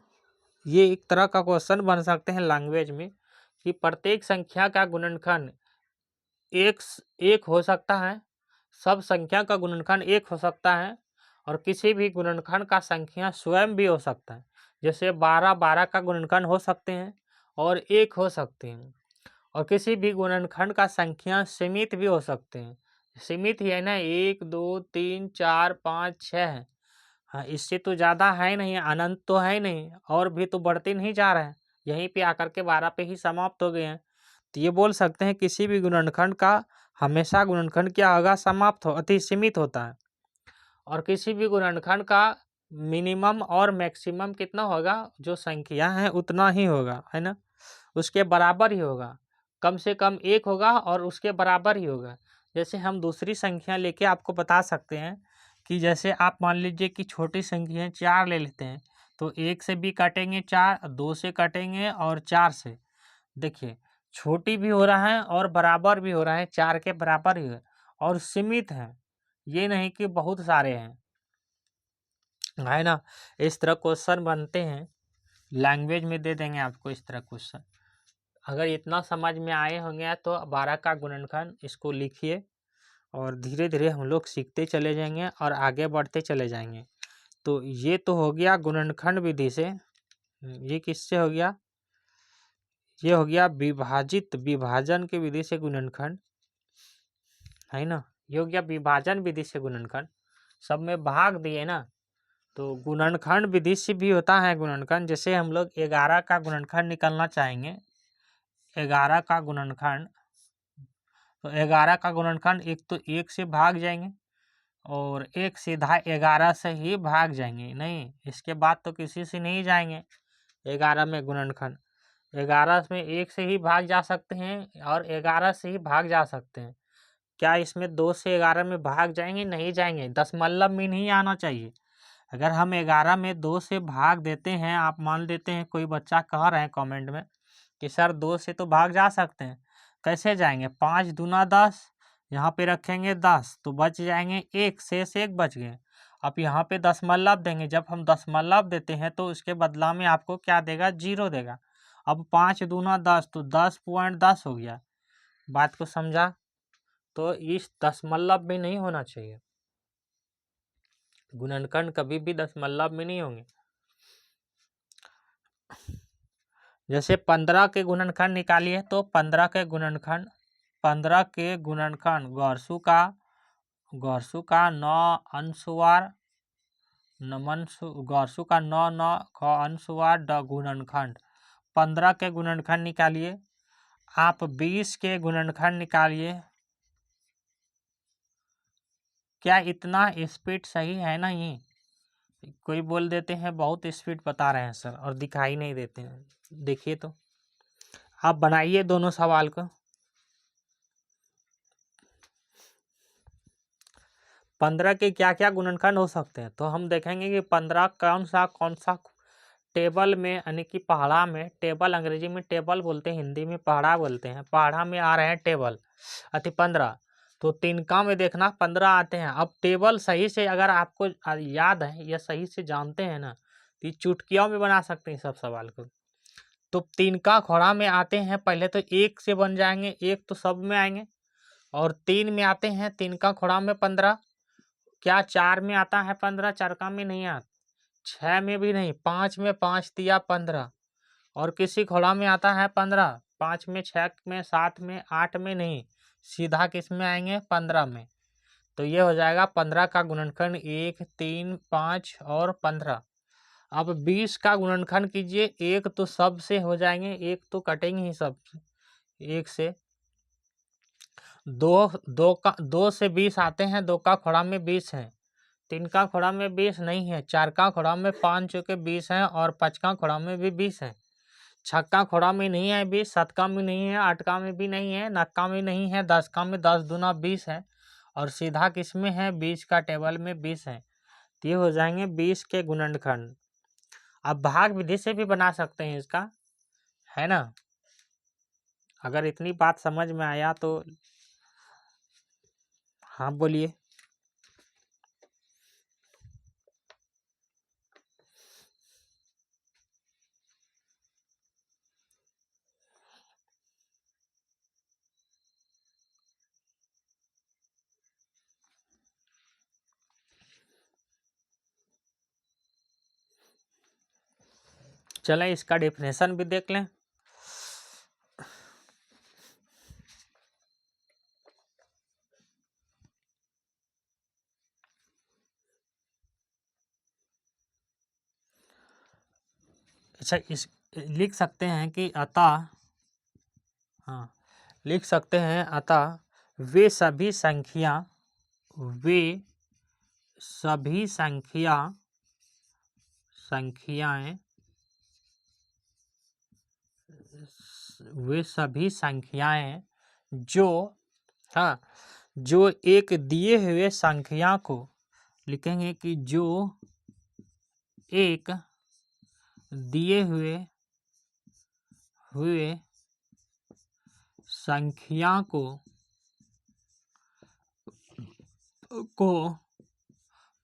Speaker 1: ये एक तरह का क्वेश्चन बन सकते हैं लैंग्वेज में कि प्रत्येक संख्या का गुणनखंड एक हो सकता है, सब संख्या का गुणनखंड एक हो सकता है, और किसी भी गुणनखंड का संख्या स्वयं भी हो सकता है। जैसे 12 12 का गुणनखंड हो सकते हैं और एक हो सकते हैं, और किसी भी गुणनखंड का संख्या सीमित भी हो सकते हैं। सीमित ही है ना, 1 2 3 4 5 6 है। हाँ, इससे तो ज़्यादा है नहीं, अनंत तो है नहीं, और भी तो बढ़ते नहीं जा रहे हैं, यहीं पे आकर के 12 पे ही समाप्त हो गए हैं। तो ये बोल सकते हैं किसी भी गुणनखंड का हमेशा गुणनखंड क्या होगा, समाप्त हो, अति सीमित होता है। और किसी भी गुणनखंड का मिनिमम और मैक्सिमम कितना होगा, जो संख्या है उतना ही होगा, है ना, उसके बराबर ही होगा। कम से कम एक होगा और उसके बराबर ही होगा। जैसे हम दूसरी संख्या लेके आपको बता सकते हैं कि जैसे आप मान लीजिए कि छोटी संख्या 4 ले लेते हैं, तो 1 से भी काटेंगे 4, 2 से काटेंगे और 4 से। देखिए, छोटी भी हो रहा है और बराबर भी हो रहा है, 4 के बराबर ही है, और सीमित है, ये नहीं कि बहुत सारे हैं, है ना। इस तरह क्वेश्चन बनते हैं, लैंग्वेज में दे देंगे आपको इस तरह क्वेश्चन। अगर इतना समझ में आए होंगे तो 12 का गुणनखंड इसको लिखिए, और धीरे धीरे हम लोग सीखते चले जाएंगे और आगे बढ़ते चले जाएंगे। तो ये तो हो गया गुणनखंड विधि से। ये किससे हो गया, ये हो गया विभाजन की विधि से गुणनखंड, है ना। ये हो गया विभाजन विधि से गुणनखंड, सब में भाग दिए ना। तो गुणनखंड विधि से भी होता है गुणनखंड। जैसे हम लोग 11 का गुणनखंड निकालना चाहेंगे, 11 का गुणनखंड, तो 11 का गुणनखंड एक तो 1 से भाग जाएंगे, और एक सीधा 11 से ही भाग जाएंगे, नहीं इसके बाद तो किसी से नहीं जाएंगे। 11 में गुणनखंड 11 में 1 से ही भाग जा सकते हैं और 11 से ही भाग जा सकते हैं। क्या इसमें 2 से 11 में भाग जाएंगे? नहीं जाएंगे, दशमलव में नहीं आना चाहिए। अगर हम 11 में 2 से भाग देते हैं, आप मान लेते हैं कोई बच्चा कह रहे हैं कमेंट में कि सर 2 से तो भाग जा सकते हैं, कैसे जाएंगे? 5 दूना 10, यहाँ पे रखेंगे 10, तो बच जाएंगे 1, शेष 1 बच गए। अब यहाँ पे दशमलव देंगे, जब हम दशमलव देते हैं तो उसके बदला में आपको क्या देगा? 0 देगा। अब 5 दूना 10, तो 10.10 हो गया। बात को समझा? तो इस दशमलव में नहीं होना चाहिए, गुणनखंड कभी भी दशमलव में नहीं होंगे। जैसे 15 के गुणनखंड निकालिए, तो 15 के गुणनखंड, 15 के गुणनखंड गौरसू का 9 अनुस्वार, गौरसू का 9 9 ख अनुस्वार ड गुणनखंड। 15 के गुणनखंड निकालिए। आप 20 के गुणनखंड निकालिए। क्या इतना स्पीड सही है? नहीं, कोई बोल देते हैं बहुत स्पीड बता रहे हैं सर और दिखाई नहीं देते हैं। देखिए तो आप बनाइए दोनों सवाल को। 15 के क्या क्या गुणनखंड हो सकते हैं, तो हम देखेंगे कि 15 कौन सा टेबल में, यानी कि पहाड़ा में, टेबल अंग्रेजी में टेबल बोलते हैं, हिंदी में पहाड़ा बोलते हैं, पहाड़ा में आ रहे हैं टेबल अति 15, तो तिनका में देखना 15 आते हैं। अब टेबल सही से अगर आपको याद है या सही से जानते हैं ना, तो चुटकियों में बना सकते हैं सब सवाल को। तो तिनका खोड़ा में आते हैं, पहले तो एक से बन जाएंगे, एक तो सब में आएंगे, और 3 में आते हैं, तिनका खोड़ा में 15, क्या 4 में आता है 15, चरका में नहीं आता, 6 में भी नहीं, 5 में 5 दिया 15, और किसी खोड़ा में आता है 15, 5 में, 6 में, 7 में, 8 में नहीं, सीधा किस में आएंगे 15 में। तो ये हो जाएगा 15 का गुणनखंड 1, 3, 5 और 15। अब 20 का गुणनखंड कीजिए, एक तो सब से हो जाएंगे, एक तो कटेंगे ही सब, एक से दो से 20 आते हैं, 2 का खोड़ा में 20 है, 3 का खोड़ा में 20 नहीं है, 4 का खोड़ा में 5 चौके 20 है, और 5 का खोड़ा में भी 20 है, 6 का खोड़ा में नहीं है 20, 7 का में नहीं है, 8 का में भी नहीं है, 9 का में नहीं है, 10 का में 10 दूना 20 है, और सीधा किस में है 20 का टेबल में 20 है। तो ये हो जाएंगे 20 के गुणनखंड। अब भाग विधि से भी बना सकते हैं इसका, है ना। अगर इतनी बात समझ में आया तो हाँ बोलिए। चलें इसका डेफिनेशन भी देख लें। अच्छा, इस लिख सकते हैं कि अतः, हाँ लिख सकते हैं अतः वे सभी संख्याएं जो, हाँ, जो एक दिए हुए संख्या को, लिखेंगे कि जो एक दिए हुए संख्या को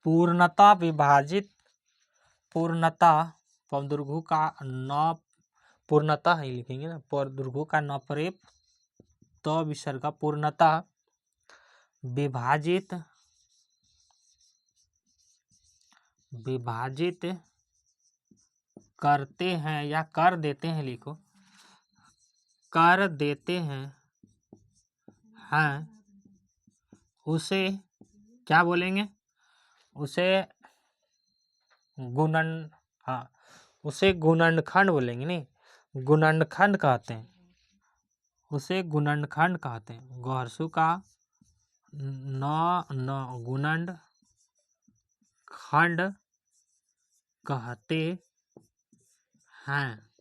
Speaker 1: पूर्णता विभाजित, पूर्णता पदुर्घु का न, पूर्णता ही लिखेंगे ना, पदुर्घु का न परेप तो विसर्ग, पूर्णता विभाजित करते हैं या कर देते हैं, लिखो कर देते हैं, हाँ, उसे क्या बोलेंगे, उसे गुणन, हाँ, उसे गुणनखंड बोलेंगे, नहीं गुणनखंड कहते हैं, उसे गुणनखंड कहते हैं। गौरसु का न गुणन खंड कहते हैं।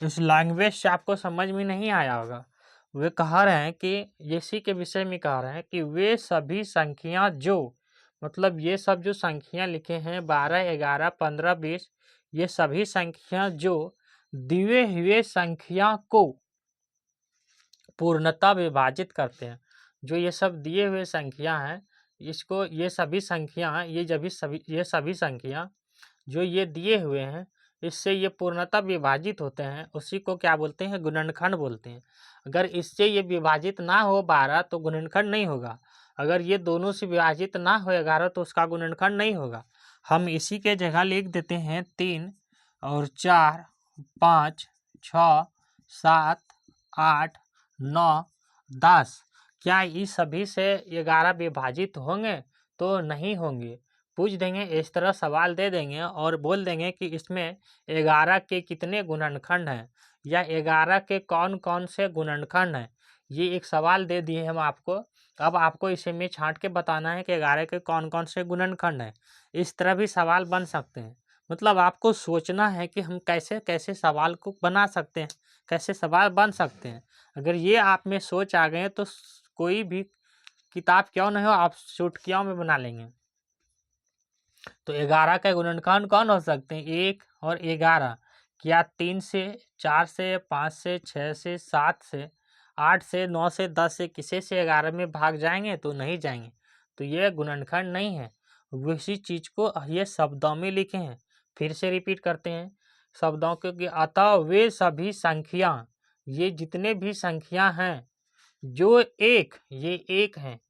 Speaker 1: इस लैंग्वेज से आपको समझ में नहीं आया होगा। वे कह रहे हैं कि इसी के विषय में कह रहे हैं कि वे सभी संख्या जो, मतलब ये सब जो संख्या लिखे हैं 12, 11, 15, 20, ये सभी संख्या जो दिए हुए संख्या को पूर्णता विभाजित करते हैं। जो ये सब दिए हुए संख्या हैं, इसको, ये सभी संख्या, ये सभी संख्या जो ये दिए हुए हैं, इससे ये पूर्णता विभाजित होते हैं, उसी को क्या बोलते हैं, गुणनखंड बोलते हैं। अगर इससे ये विभाजित ना हो 12 तो गुणनखंड नहीं होगा, अगर ये दोनों से विभाजित ना हो 11 तो उसका गुणनखंड नहीं होगा। हम इसी के जगह लिख देते हैं 3 और 4, 5, 6, 7, 8, 9, 10। क्या इस सभी से 11 विभाजित होंगे, तो नहीं होंगे। पूछ देंगे, इस तरह सवाल दे देंगे और बोल देंगे कि इसमें 11 के कितने गुणनखंड हैं। या 11 के कौन कौन से गुणनखंड हैं। ये एक सवाल दे दिए हम आपको। अब आपको इसे में छांट के बताना है कि 11 के कौन कौन से गुणनखंड हैं। इस तरह भी सवाल बन सकते हैं। मतलब आपको सोचना है कि हम कैसे कैसे सवाल को बना सकते हैं, कैसे सवाल बन सकते हैं। अगर ये आप में सोच आ गए तो कोई भी किताब क्यों नहीं हो आप चुटकियों में बना लेंगे। तो 11 के गुणनखंड कौन हो सकते हैं? 1 और 11। क्या 3 से, 4 से, 5 से, 6 से, 7 से, 8 से, 9 से, 10 से किसी से 11 में भाग जाएंगे? तो नहीं जाएंगे। तो ये गुणनखंड नहीं है। उसी चीज को ये शब्दों में लिखे हैं। फिर से रिपीट करते हैं शब्दों को कि अतः वे सभी संख्या, ये जितने भी संख्या हैं जो ये एक हैं,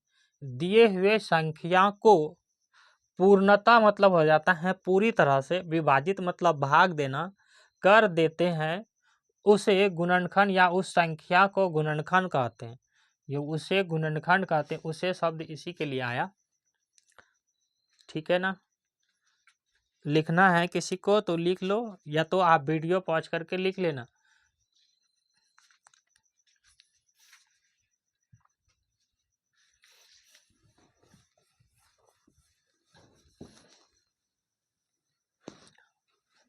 Speaker 1: दिए हुए संख्या को पूर्णता मतलब हो जाता है पूरी तरह से, विभाजित मतलब भाग देना, कर देते हैं, उसे गुणनखंड या उस संख्या को गुणनखंड कहते हैं। ये उसे गुणनखंड कहते हैं। उसे शब्द इसी के लिए आया। ठीक है ना? लिखना है किसी को तो लिख लो, या तो आप वीडियो पॉज करके लिख लेना।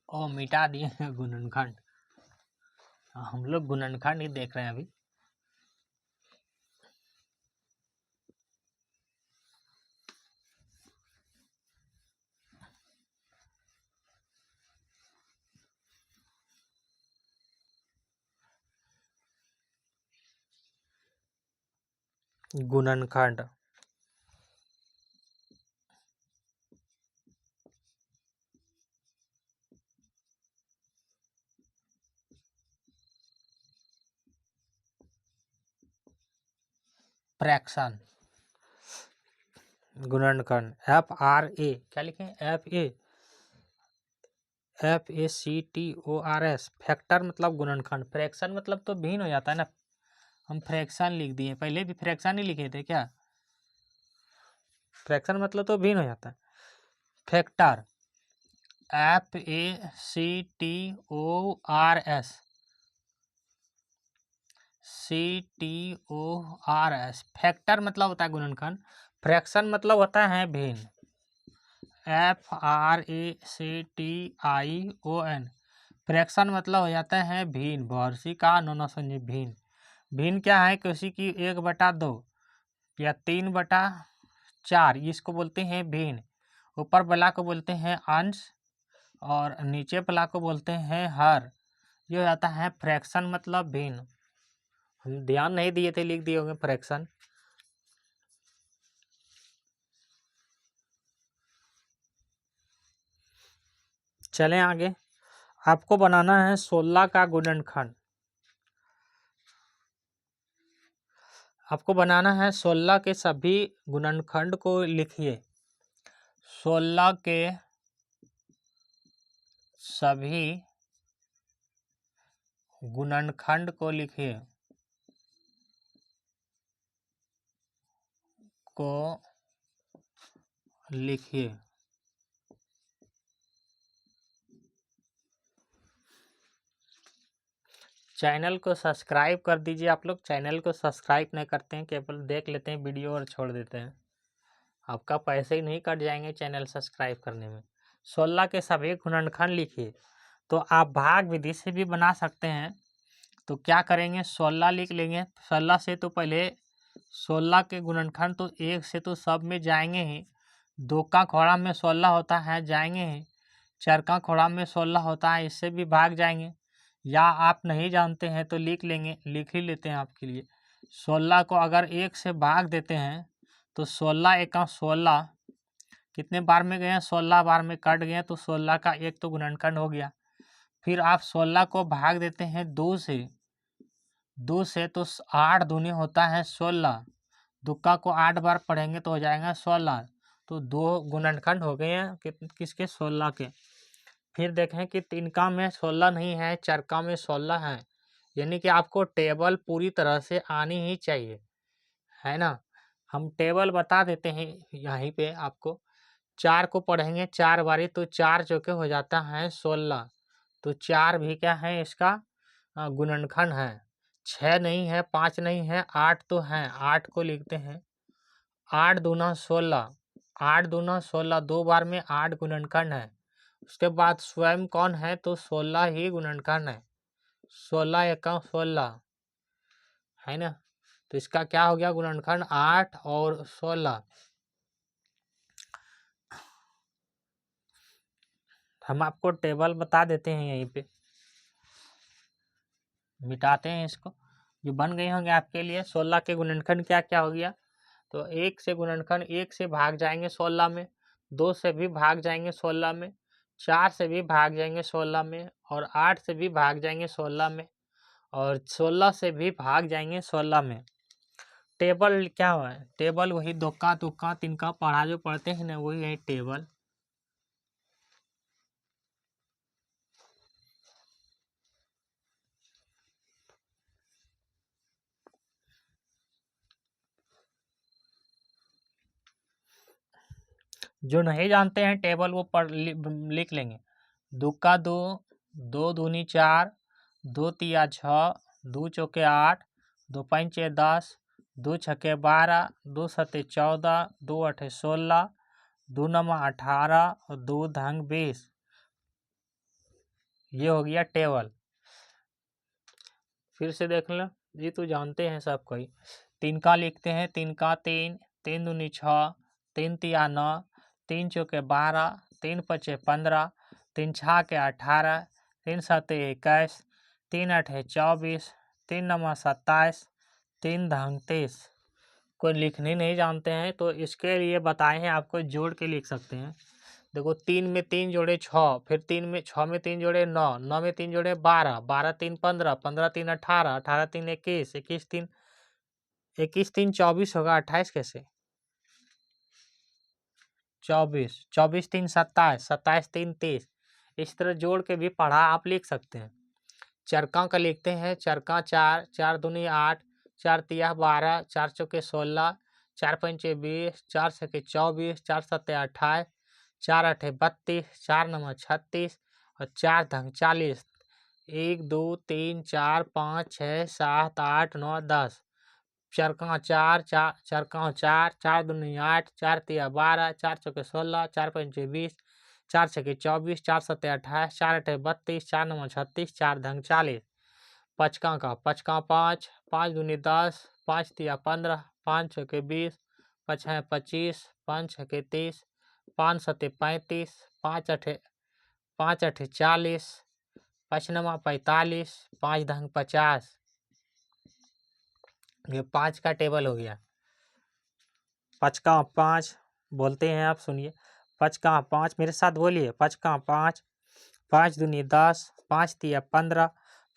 Speaker 1: ओ मिटा दिए हैं गुणनखंड। हम लोग गुणनखंड ही देख रहे हैं अभी। गुणनखंड फ्रैक्शन, गुणनखंड FRA, क्या लिखें? FACTORS। फैक्टर मतलब गुणनखंड, फ्रैक्शन मतलब तो भिन्न हो जाता है ना। हम फ्रैक्शन लिख दिए, पहले भी फ्रैक्शन ही लिखे थे क्या? फ्रैक्शन मतलब तो भिन्न हो जाता है। फैक्टर FACTORS फैक्टर मतलब होता है गुणनखंड। फ्रैक्शन मतलब होता है भिन्न। FRACTION फ्रैक्शन मतलब हो जाता है भिन्न। भौर्सी का नोनो संजी भिन्न। भिन्न क्या है? किसी की 1/2 या 3/4, इसको बोलते हैं भिन्न। ऊपर वाला को बोलते हैं अंश और नीचे वाला को बोलते हैं हर। ये हो जाता है फ्रैक्शन मतलब भिन्न। हम ध्यान नहीं दिए थे, लिख दिए होंगे फ्रैक्शन। चलें आगे। आपको बनाना है 16 का गुणनखंड। आपको बनाना है 16 के सभी गुणनखंड को लिखिए। 16 के सभी गुणनखंड को लिखिए। चैनल को सब्सक्राइब कर दीजिए। आप लोग चैनल को सब्सक्राइब नहीं करते हैं, केवल देख लेते हैं वीडियो और छोड़ देते हैं। आपका पैसे ही नहीं कट जाएंगे चैनल सब्सक्राइब करने में। 16 के सभी गुणनखंड लिखिए। तो आप भाग विधि से भी बना सकते हैं। तो क्या करेंगे? 16 लिख लेंगे। 16 से तो पहले 16 के गुणनखंड तो 1 से तो सब में जाएंगे ही। 2 का खोड़ा में 16 होता है, जाएंगे ही। 4 का खोड़ा में 16 होता है, इससे भी भाग जाएंगे। या आप नहीं जानते हैं तो लिख लेंगे, लिख ही लेते हैं आपके लिए। 16 को अगर 1 से भाग देते हैं तो 16 एका 16 कितने बार में गए हैं? 16 बार में कट गए, तो 16 का 1 तो गुणनखंड हो गया। फिर आप 16 को भाग देते हैं 2 से। 2 से तो 8 दूनी होता है 16। दुक्का को 8 बार पढ़ेंगे तो हो जाएगा 16। तो 2 गुणनखंड हो गए हैं किसके? 16 के। फिर देखें कि 3 का में 16 नहीं है, 4 का में 16 है। यानी कि आपको टेबल पूरी तरह से आनी ही चाहिए, है ना? हम टेबल बता देते हैं यहीं पे आपको। 4 को पढ़ेंगे 4 बारी तो 4 चौके हो जाता है 16। तो 4 भी क्या है इसका गुणनखंड है। 6 नहीं है, 5 नहीं है, 8 तो है। 8 को लिखते हैं 8 दूना 16। 8 दूना 16, 2 बार में 8 गुणनखंड है। उसके बाद स्वयं कौन है, तो 16 ही गुणनखंड है। 16 एका 16 है ना। तो इसका क्या हो गया गुणनखंड 8 और 16। हम आपको टेबल बता देते हैं यहीं पे, मिटाते हैं इसको। जो बन गए होंगे आपके लिए 16 के गुणनखंड क्या क्या हो गया। तो 1 से गुणनखंड 1 से भाग जाएंगे 16 में, 2 से भी भाग जाएंगे 16 में, 4 से भी भाग जाएंगे 16 में, और 8 से भी भाग जाएंगे 16 में, और 16 से भी भाग जाएंगे 16 में। टेबल क्या हुआ है, टेबल वही दोक्का तुक्का तिनका पढ़ा जो पढ़ते हैं ना, वही है टेबल। जो नहीं जानते हैं टेबल वो लिख लेंगे। दो का 2, 2 दूनी 4, 2 तिया 6, 2 चौके 8, 2 पंचे 10, 2 छके 12, 2 सते 14, 2 अठे 16, 2 नमा 18 और 2 धंग 20। ये हो गया टेबल। फिर से देख लो, ये तो जानते हैं सब कोई। 3 का लिखते हैं 3 का 3, 3 दूनी 6, 3 तिया 9, 3 चौके 12, 3 पचे 15, 3 छाके 18, 3 सते 21, 3 अठे 24, 3 नमा 27, 3 धंग 30। कोई लिखने नहीं जानते हैं तो इसके लिए बताए हैं आपको, जोड़ के लिख सकते हैं। देखो 3 में 3 जोड़े 6, फिर 3 में 6 में 3 जोड़े 9, 9 में 3 जोड़े 12, 12 3 15, 15 3 18, 18 3 21, 21 3 24 होगा। 28 कैसे, 24, 24 3 27, 27 3 30। इस तरह जोड़ के भी पढ़ा आप लिख सकते हैं। चरका का लिखते हैं, चरका 4, 4 दूनी 8, 4 तिया 12, 4 चौके 16, 4 पंचे 20, 4 छके 24, 4 सत्ते 28, 4 अठे 32, 4 नमा 36 और 4 धंग 40। 1 2 3 4 5 6 7 8 9 10। चरका 4, 4 दूनी 8, 4 तिया 12, 4 चौके 16, 4 पंचे 20, 4 छके 24, 4 सत्ते 28, 4 अठे 32, 4 नमा 36, 4 धंग 40। पचका का पचका 5, 5 दूनी 10, 5 तिया 15, 5 छके 20, 5 है 25, 5 छके 30, 5 सत्ते 35, 5 अठे 40, 5 नमा 45, 5 धंग 50। ये 5 का टेबल हो गया। 5 का 5 बोलते हैं आप, सुनिए। 5 का 5 मेरे साथ बोलिए। 5 का 5, 5 दूनी 10, 5 तिया 15,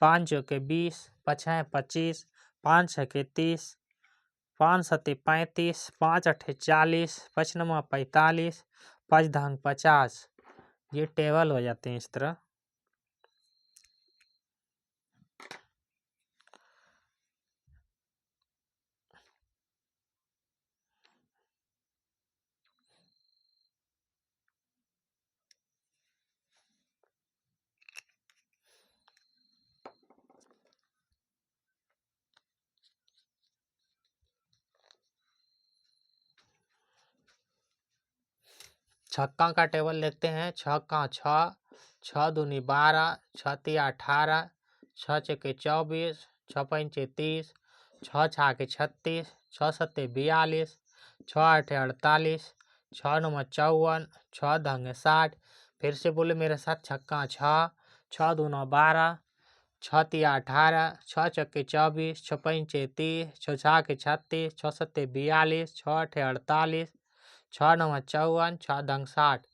Speaker 1: 5 चौके 20, 5 है 25, 5 छके 30, 5 सत्ते 35, 5 अठे 40, 5 नमा 45, 5 धंग 50। ये टेबल हो जाते हैं इस तरह। छक्का का टेबल देखते हैं। छक्का 6, 6 दूनी 12, 6 तिया 18, 6 चौके 24, 6 पंचे 30, 6 छाके 36, 6 सत्ते 42, 6 अठे 48, 6 नमा 54, 6 धंगे 60। फिर से बोले मेरे साथ। छक्का 6, 6 दूना 12, 6 तिया 18, 6 चौके 24, 6 पंचे 30, 6 छाके 36, 6 सत्ते 42, 6 अठे 48, 6 नमा 54, 6 धंग 60।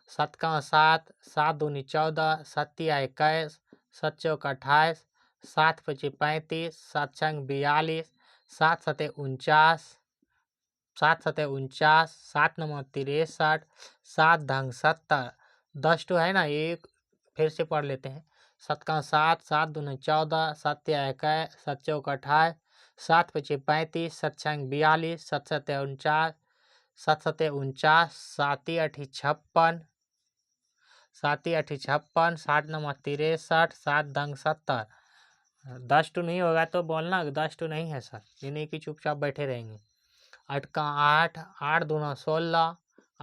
Speaker 1: सतका 7, 7 दूनी 14, 7 तिया 21, 7 चौक 28, 7 पची 35, 7 छंग 42, 7 सते 49, 7 सते 49, 7 नमा 63, 7 धंग 70। 10 तो है ना, एक फिर से पढ़ लेते हैं। 7 का 7, 7 दूनी 14, 7 तिया 21, 7 चौक 28, 7 पची 35, 7 छंग 42, 7 सते 49, 7 सते 49, 7 अठी 56, 7 अठी 56, 7 नमा 63, 7 धंग 70। 10 टू नहीं होगा तो बोलना 10 टू नहीं है सर, ये नहीं कि चुपचाप बैठे रहेंगे। 8 का 8, 8 दूना 16,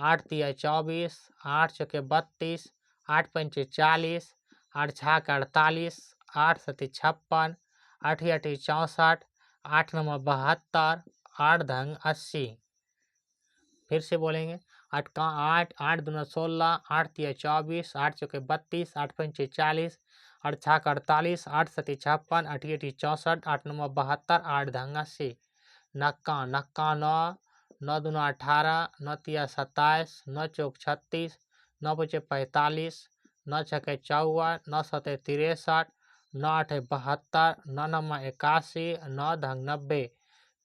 Speaker 1: 8 तिया 24, 8 चौके 32, 8 पंचे 40, 8 छाक 48, 8 सती 56, 8 आठी 64, 8 नंबर 72, 8 धंग 80। फिर से बोलेंगे 8 का 8, 8 दूना 16, 8 तिया 24, 8 चौके 32, 8 पंचे 40, 8 छाक 48, 8 सती 56, 8 आठी 64, 8 नंबर 72, 8 धंग 80। नक्का नक्का 9, 9 दूना 18, 9 तिया 27, 9 चौक 36, 9 पचे 45, 9 छके 54, 9 सते 63, 9 आठे 72, 9 नम्मा 81, 9 धंग 90।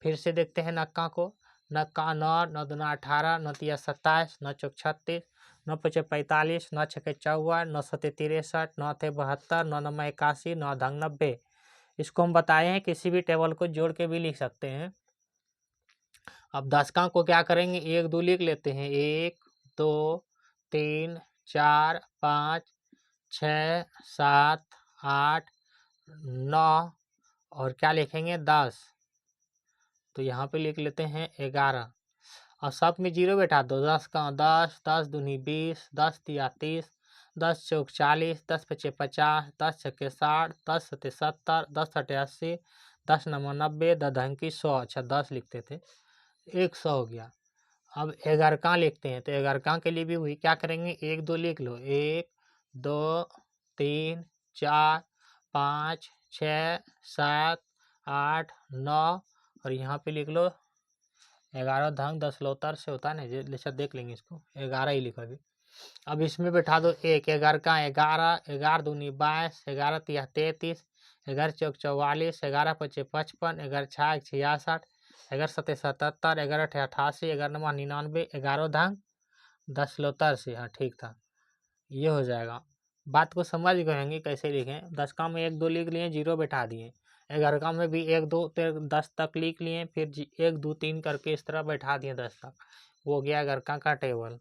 Speaker 1: फिर से देखते हैं नक्का को। नक्का 9, 9 दूना 18, 9 तिया 27, 9 चौक 36, 9 पचे 45, 9 छके 54, 9 सते 63, 9 थे 72, 9 नम्मा 81, 9 धंग 90। इसको हम बताए हैं किसी भी टेबल को जोड़ के भी लिख सकते हैं। अब दशका को क्या करेंगे, 1 2 लिख लेते हैं। 1 2 3 4 5 6 7 8 9 और क्या लिखेंगे 10। तो यहाँ पे लिख लेते हैं 11 और सब में 0 बैठा दो। 10 का 10, 10 दूनी 20, 10 तिया 30, 10 चौक 40, 10 पचे 50, 10 छक्के 60, 10 सते 70, 10 अठे 80, 10 नंबर 90, 10 धंकी 100। अच्छा 10 लिखते थे, 100 हो गया। अब 11 लिखते हैं तो 11 के लिए भी वही क्या करेंगे, 1 2 लिख लो। 1 2 3 4 5 6 7 8 9 और यहाँ पे लिख लो 11 धंग 10 लौतर से होता है ना, जैसा देख लेंगे इसको 11 ही लिखा भी। अब इसमें बैठा दो 1 11, 11 दूनी 22, 11 तिया 33, 11 चौक 44, 11 पचे 55, 11 छाक 66, 11 सते 77, 11 अठे 88, 11 नंबर 99, 11 धंग 10 लौतर से। हाँ ठीक था, ये हो जाएगा। बात को समझ गएंगे कैसे लिखें। 10 का में 1 2 लिख लिए, 0 बैठा दिए। 11 में भी 1 2 10 तक लिख लिए, फिर 1 2 3 करके इस तरह बैठा दिए 10 तक। वो गया 11 का टेबल।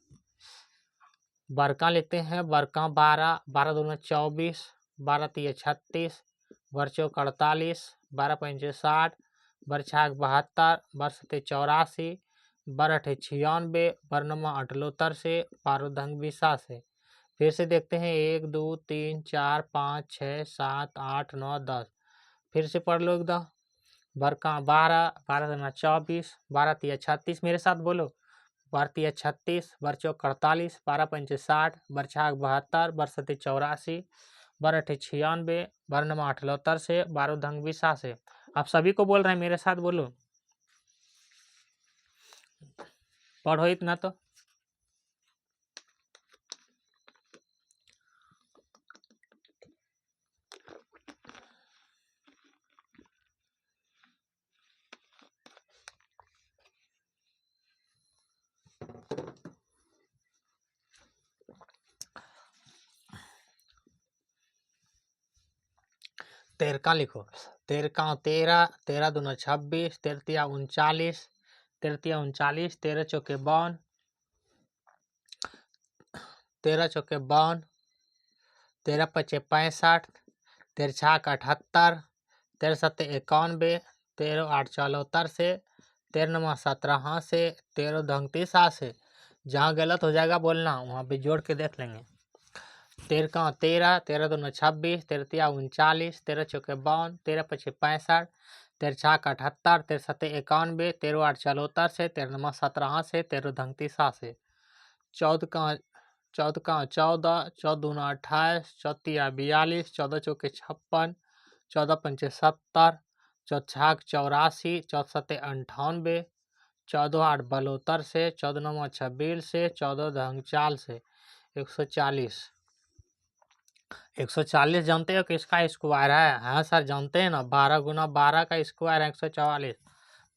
Speaker 1: बरका लेते हैं। बरका 12, 12 दूना 24, 12 तिया 36, बर चौक 48, 12 पंचे 60, बर छाक 72, बर सते 84, बर अठे 96, बर नमा 78 से, पारो धंग 20 से। फिर से देखते हैं 1 2 3 4 5 6 7 8 9 10। फिर से पढ़ लो एकदम। बरका 12, 12 दूना 24, 12 तिया 36, मेरे साथ बोलो। 12 तिया 36, बर चौक 48, 12 पंचे 60, बर छाक 72, बर सते 84, बर अठे 96, बर नमा 78 से, बारो धंग 20 से। आप सभी को बोल रहे हैं, मेरे साथ बोलो। पढ़ो इतना तो। तेरका लिखो। तेरका 13, 13 दूना 26, 13 तिया 39, 13 तिया 39, 13 चौके 52, 13 चौके 52, 13 पचे 65, 13 छाक 78, 13 सत्ते 91, 13 8 74 से, 13 नमा 17 से, 13 धंग 30 से। जहाँ गलत हो जाएगा बोलना, वहाँ पे जोड़ के देख लेंगे। 13 13, 13 दूना 26, 13 तिया 39, 13 चौके 52, 13 पचे 65, 13 छाक 78, 13 सत्ते 91, 13 8 74 से, 13 नमा 17 से, 13 धंग 30 से। 14 14, 14 दूना 28, 14 तिया 42, 14 चौके 56, 14 पंचे 70, 14 छाक 84, 14 सत्ते 98, 14 8 72 से, 14 नमा 26 से, 14 धंग 4 से। 140। 140 जानते हो किसका स्क्वायर है? हाँ सर जानते हैं ना, 12 गुना 12 का स्क्वायर है 144।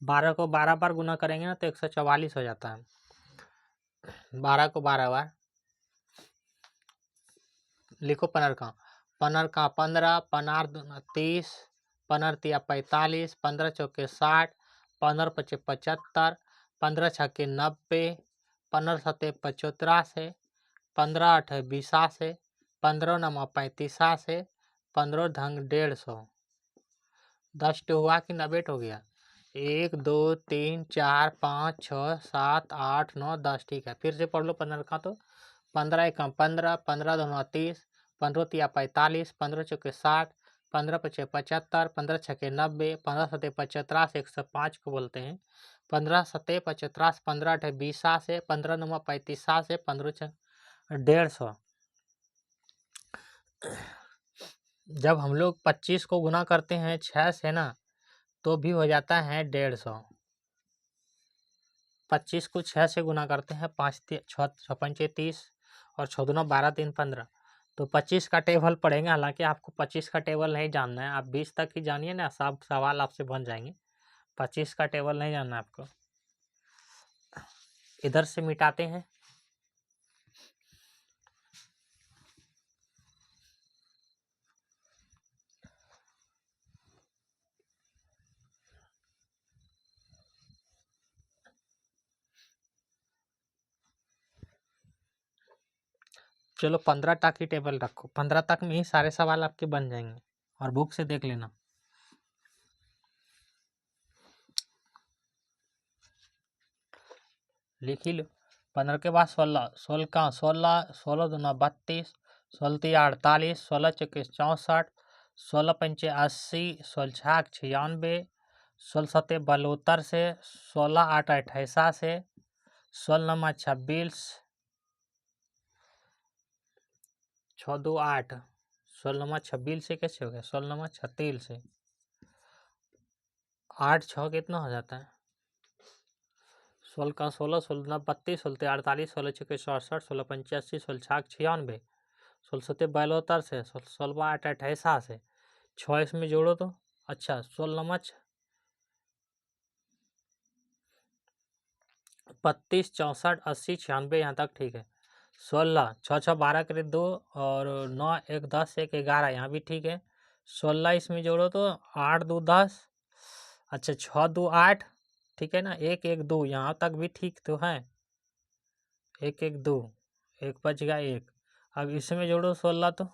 Speaker 1: 12 को 12 बार गुना करेंगे ना तो 144 हो जाता है। 12 को 12 बार लिखो। पनर का 15, 15 दूना 30, 15 तिया 45, 15 चौके 60, 15 पचे 75, 15 छक्के 90, 15 सत्ते 75 से, 15 अठे 20 से, 15 नमा 35 से, 15 धंग 150। 10 हुआ कि 90 हो गया? 1 2 3 4 5 6 7 8 9 10। ठीक है, फिर से पढ़ लो 15 का। तो 15 एकम 15, 15 दूना 30, 15 तिया 45, 15 चौके 60, 15 पचे 75, 15 छके 90, 15 सते 75, 105 को बोलते हैं। 15 सते 75, 15 अठे 20 से, 15 नुमा 35 से, 15 150। जब हम लोग 25 को गुना करते हैं 6 से ना, तो भी हो जाता है 150। 25 को 6 से गुना करते हैं, 5 6 पंचे 30 और 6 दूना 12 3 15। तो 25 का टेबल पढ़ेंगे। हालांकि आपको 25 का टेबल नहीं जानना है, आप 20 तक ही जानिए ना, सब सवाल आपसे बन जाएंगे। 25 का टेबल नहीं जानना है आपको। इधर से मिटाते हैं। चलो 15 तक ही टेबल रखो, 15 तक में ही सारे सवाल आपके बन जाएंगे, और बुक से देख लेना। लिख ही लो। 15 के बाद 16, 16 का 16, 16 दूना 32, 16 तिया 48, 16 चौके 64, 16 पंचे 80, 16 छाक 96, 16 सते 72 से, 16 8 28 से, 16 नमा 26, 6 2 8, 16 नमा 26 से कैसे हो गया? 16 नमा 36 से, 8 6 कितना हो जाता है? 16 का 16, 16 दूना 32, 16 तिया 48, 16 चौके 67, 16 पंचे 80, 16 छाक 96, 16 सते 72 से, 16 8 28 से, 6 इसमें जोड़ो तो। अच्छा, 16 नमा 32 64 80 96, यहाँ तक ठीक है। 16 6 6 12 करे 2, और 9 1 10 1 11, यहाँ भी ठीक है। 16 इसमें जोड़ो तो 8 2 10। अच्छा, 6 2 8, ठीक है ना। 1 1 2, यहाँ तक भी ठीक तो है। 1 1 2, एक बच गया 1। अब इसमें जोड़ो 16 तो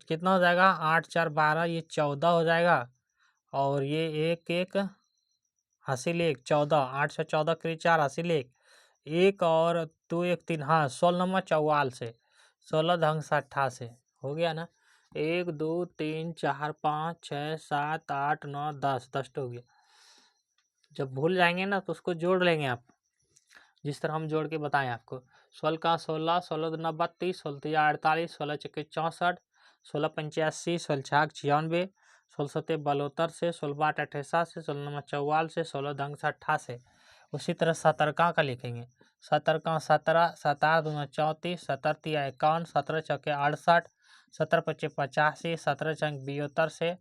Speaker 1: कितना हो जाएगा? 8 4 12, ये 14 हो जाएगा। और ये 1 1 हासिल 1 14, 8 से 14 करी 4 हासिल 1 1, और 2 1 3, हाँ 16 नंबर 44 से, 16 ढंग से 88 हो गया ना। 1 2 3 4 5 6 7 8 9 10, 10 हो गया। जब भूल जाएंगे ना तो उसको जोड़ लेंगे आप, जिस तरह हम जोड़ के बताएं आपको। 16 का 16, 16 दूना 32, 16 तिया 48, 16 चौके 64, 16 पंचे 80, 16 छाक 96, 16 सते 72 से, 16 8 28 से, 16 नमा 44 से, 16 ढंग से 88। उसी तरह 17 का लिखेंगे। 17 का 17, 17 दूना 34, 17 तिया 51, 17 चौके 68, 17 पचे 85, 17 चंक 72 से,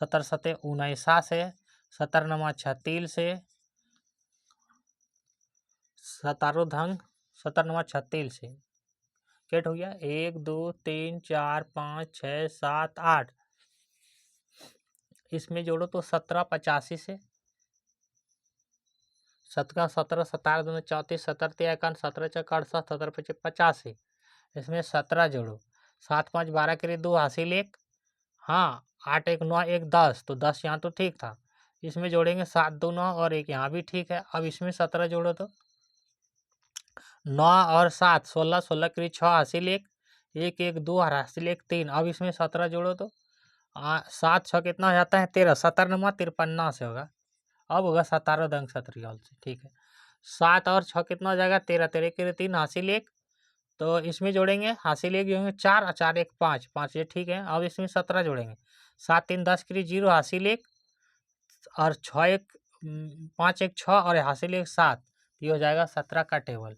Speaker 1: 17 सते 79 से, 17 नमा 36 से, 17 ढंग 17 नमा 36 से केट हो गया। 1 2 3 4 5 6 7 8, इसमें जोड़ो तो 17 85 से, 17 17 17 दूना 34, 17 तिया 51, 17 चौक 68, 17 पचे 85, इसमें 17 जोड़ो। 7 5 12 के लिए 2 हासिल 1, हाँ 8 1 9 1 10, तो 10 यहाँ तो ठीक था। इसमें जोड़ेंगे 7 2 9 और 1, यहाँ भी ठीक है। अब इसमें 17 जोड़ो तो 9 और 7 16, 16 के लिए 6 हासिल 1 1 1 2 और हासिल 1 3। अब इसमें 17 जोड़ो तो 7 6 कितना हो जाता है? 13, 17 नमा 53 से होगा। अब होगा 17 दंग 17 से, ठीक है। 7 और 6 कितना हो जाएगा? 13, 13 के लिए 3 हासिल 1, तो इसमें जोड़ेंगे हासिल 1 जोड़ेंगे 4 और 4 1 5 5, ये ठीक है। अब इसमें 17 जोड़ेंगे। 7 3 10 के लिए 0 हासिल 1, और 6 1 5 1 6 और हासिल 1 7, ये हो जाएगा 17 का टेबल।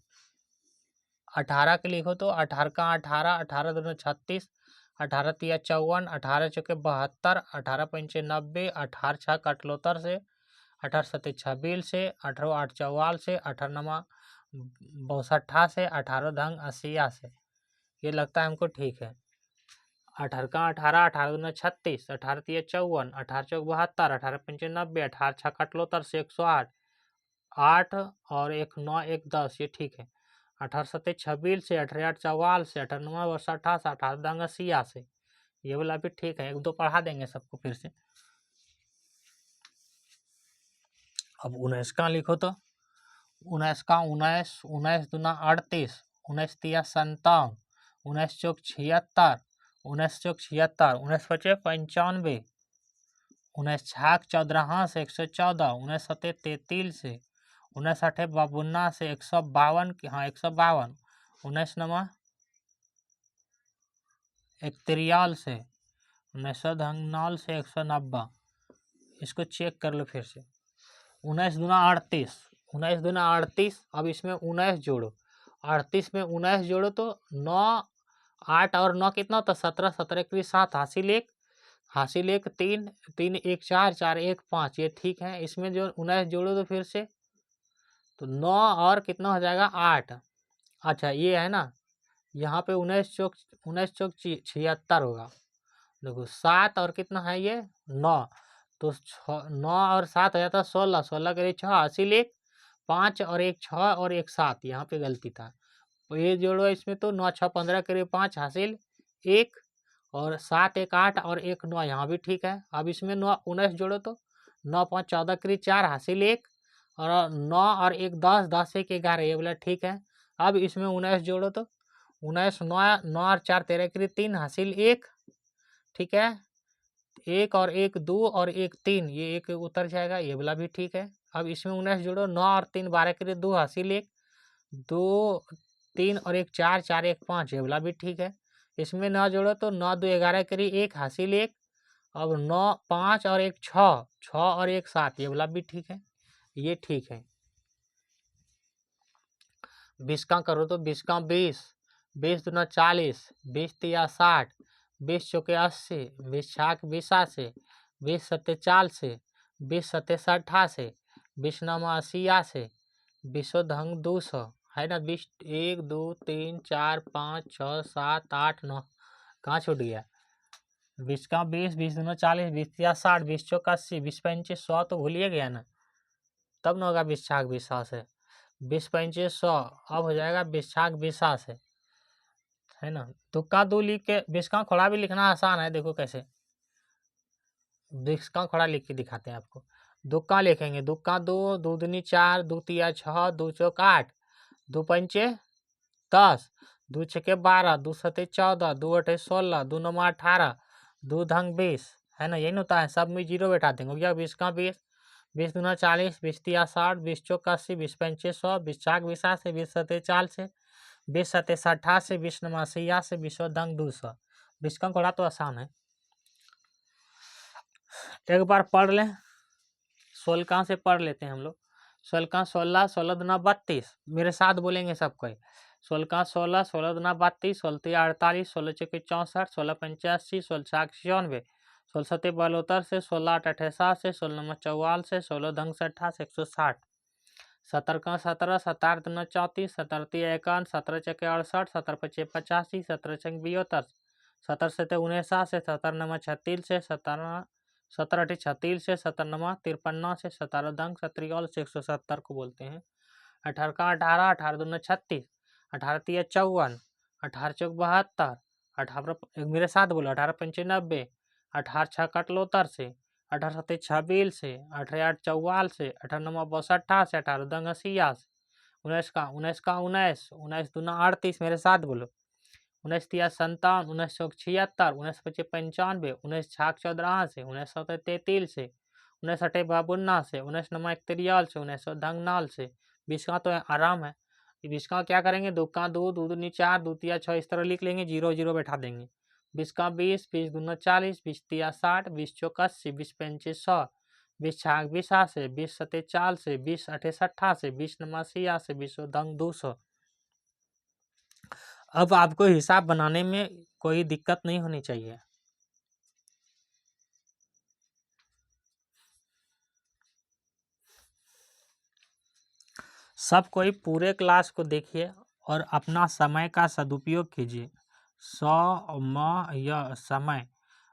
Speaker 1: 18 के लिखो तो 18 का 18, 18 दूना 36, 18 तिया 54, 18 चौके 72, 18 पंचे 90, 18 छक 78 से, 18 सते 26 से, 18 8 44 से, 18 नमा 62 से, 18 ढंग 80 से। ये लगता है हमको ठीक है। 18 का 18, 18 दूना 36, 18 तिया 54, 18 चौक 72, 18 पंचे 90, 18 छक 78 से 108, 8 और 1 9 1 10, ये ठीक है। 18 सते 26 से, 18 8 44 से, 18 9 28 18 दंग 80 से, ये वाला भी ठीक है, एक दो पढ़ा देंगे सबको फिर से। अब 19 का लिखो तो 19 का 19, 19 दूना 38, 19 तिया 57, 19 चौक 76, 19 चौक 76, 19 पचे 95, 19 छाक 14 से 114, 19 सते 33 से, 19 अठे 52 से 152, हाँ 152, 19 नमा 1 से, 19 धंगनाल से 190। इसको चेक कर लो फिर से। 19 दूना 38, 19 दूना 38, अब इसमें 19 जोड़ो, 38 में 19 जोड़ो तो 9, 8 और 9 कितना होता है 17, 17 के 7, हासिल 1, हासिल 1 3, 3 1 4, 4 1 5, ये ठीक है। इसमें जो 19 जोड़ो तो फिर से तो 9 और कितना हो जाएगा 8। अच्छा ये है ना, यहाँ पे 19 चौक 76 होगा। देखो 7 और कितना है ये 9, तो 9 और 7 हो जाता है 16, 16 के लिए 6, हासिल 1 5 और 1 6 और 1 7, यहाँ पे गलती था। तो ये जोड़ो इसमें तो 9 6 15 के लिए 5, हासिल 1 और 7 1 8 और 1 9, यहाँ भी ठीक है। अब इसमें 9 19 जोड़ो तो 9 5 14 के लिए 4, हासिल 1 और 9 और 1 10, 10 1 11, ये बोला ठीक है। अब इसमें 19 जोड़ो तो 19 9 9 और 4 13 के लिए 3, हासिल 1, ठीक है। 1 और 1 2 और 1 3, ये 1 उतर जाएगा, ये वाला भी ठीक है। अब इसमें 19 जोड़ो 9 और 3 12 के लिए 2, हासिल 1 2 3 और 1 4, 4 1 5, ये वाला भी ठीक है। इसमें 9 जोड़ो तो 9 2 11 के लिए 1, हासिल 1, अब 9 5 और 1 6, 6 और 1 7, ये वाला भी ठीक है, ये ठीक है। 20 का करो तो 20 का 20, 20 दूना 40, 20 तिया 60, 20 चौके 80, 20 छाक 82, 20 सत्ते 40, 20 सत्ते 88, 20 नामा 88, 20 धंग 200 है ना। 20 1 2 3 4 5 6 7 8 9, कहाँ छूट गया। 20 का 20, 20 दूना 40, 20 तिया 60, 20 चौक 80, 20 पंचे 100 तो भूलिए गया ना, तब ना होगा 20 छाक 20 से, 20 पंचे 100, अब हो जाएगा 20 छाक 20 से, है ना। तुक्का दो लिख के 20 का खोड़ा भी लिखना आसान है, देखो कैसे 20 का खोड़ा लिख के दिखाते हैं आपको। दुक्का लिखेंगे, दुक्का 2, 2 दूनी 4, 2 तिया 6, 2 चौक 8, 2 पंचे 10, 2 छके 12, 2 सते 14, 2 अठे 16, 2 नौ 18, 2 धंग 20, है ना। यही होता है, सब में जीरो बैठा देंगे। हो गया 20 का 20, 20 दूना 40, 20 तिया 60, 20 चौक 80, 20 पंचे 100, 20 चाक 20 से, 20 सते 40, 20 सते 88, 20 नमा 86, 20 धंग 200। 20 का घोड़ा तो आसान है, एक बार पढ़ लें। 16 से पढ़ लेते हैं हम लोग। 16 16, 16 दूना 32, मेरे साथ बोलेंगे सबको। 16 16, 16 दूना 32, 16 तिया 48, 16 चौके 64, 16 85, 16 छाक 96, 16 सते 72 से, 16 8 68 से, 16 नमा 44 से, 16 धंग से 88, 160। 17 का 17, 17 दूना 34, 17 तिया 51, 17 चौके 68, 17 पचे 85, 17 चंग 72, 17 सते 49 से, 17 नमा 36 से, 17 अठी 36 से, 17 नमा 53 से, 17 दंग 17 से 170 को बोलते हैं। 18 का 18, 18 दूना 36, 18 तिया 54, 18 चौक 72, 18 मेरे साथ बोलो 18 पंचे 90, 18 छः कटलोतर से, 18 सत्ते 26 से, 18 8 44 से, 18 नमा 62 से, 18 दंग 80 से, 19 का 19 का 19, 19 दूना 38, मेरे साथ बोलो 19 तिया 57, 19 चौक 76, 19 पचे 95, 19 छाक 14 से, 19 सौ 33 से, 19 अठे 52 से, 19 नमा 41 से, 19 धंग 9 से। 20 का तो आराम है। 20 का क्या करेंगे, दो का 2, 2 दूनी 4, 2 तिया 6, इस तरह लिख लेंगे, 0 0 बैठा देंगे। 20 का 20, 20 दूना 40, 20 तिया 60, 20 चौक 80, 20 पंचे 100, 20 छाक 20 से, 20 सते 40 से, 20 अठे 60 से, 20 नमा 80 से, 20 धंग 200। अब आपको हिसाब बनाने में कोई दिक्कत नहीं होनी चाहिए। सब कोई पूरे क्लास को देखिए और अपना समय का सदुपयोग कीजिए। समय,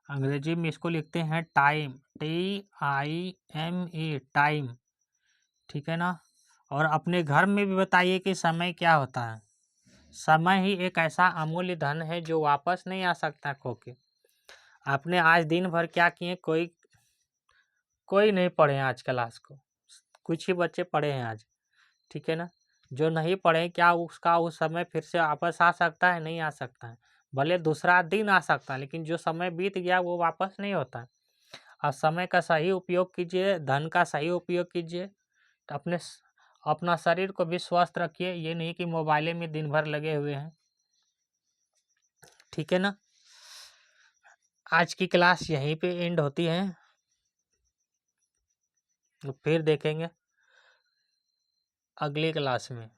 Speaker 1: अंग्रेजी में इसको लिखते हैं टाइम, TIME, टाइम, ठीक है ना। और अपने घर में भी बताइए कि समय क्या होता है। समय ही एक ऐसा अमूल्य धन है जो वापस नहीं आ सकता खो के। आपने आज दिन भर क्या किए? कोई नहीं पढ़े हैं आज क्लास को, कुछ ही बच्चे पढ़े हैं आज, ठीक है ना। जो नहीं पढ़े, क्या उसका उस समय फिर से वापस आ सकता है? नहीं आ सकता है। भले दूसरा दिन आ सकता है, लेकिन जो समय बीत गया वो वापस नहीं होता है। और समय का सही उपयोग कीजिए, धन का सही उपयोग कीजिए, अपना शरीर को भी स्वस्थ रखिए। ये नहीं कि मोबाइले में दिन भर लगे हुए हैं, ठीक है ना। आज की क्लास यहीं पे एंड होती है, तो फिर देखेंगे अगली क्लास में।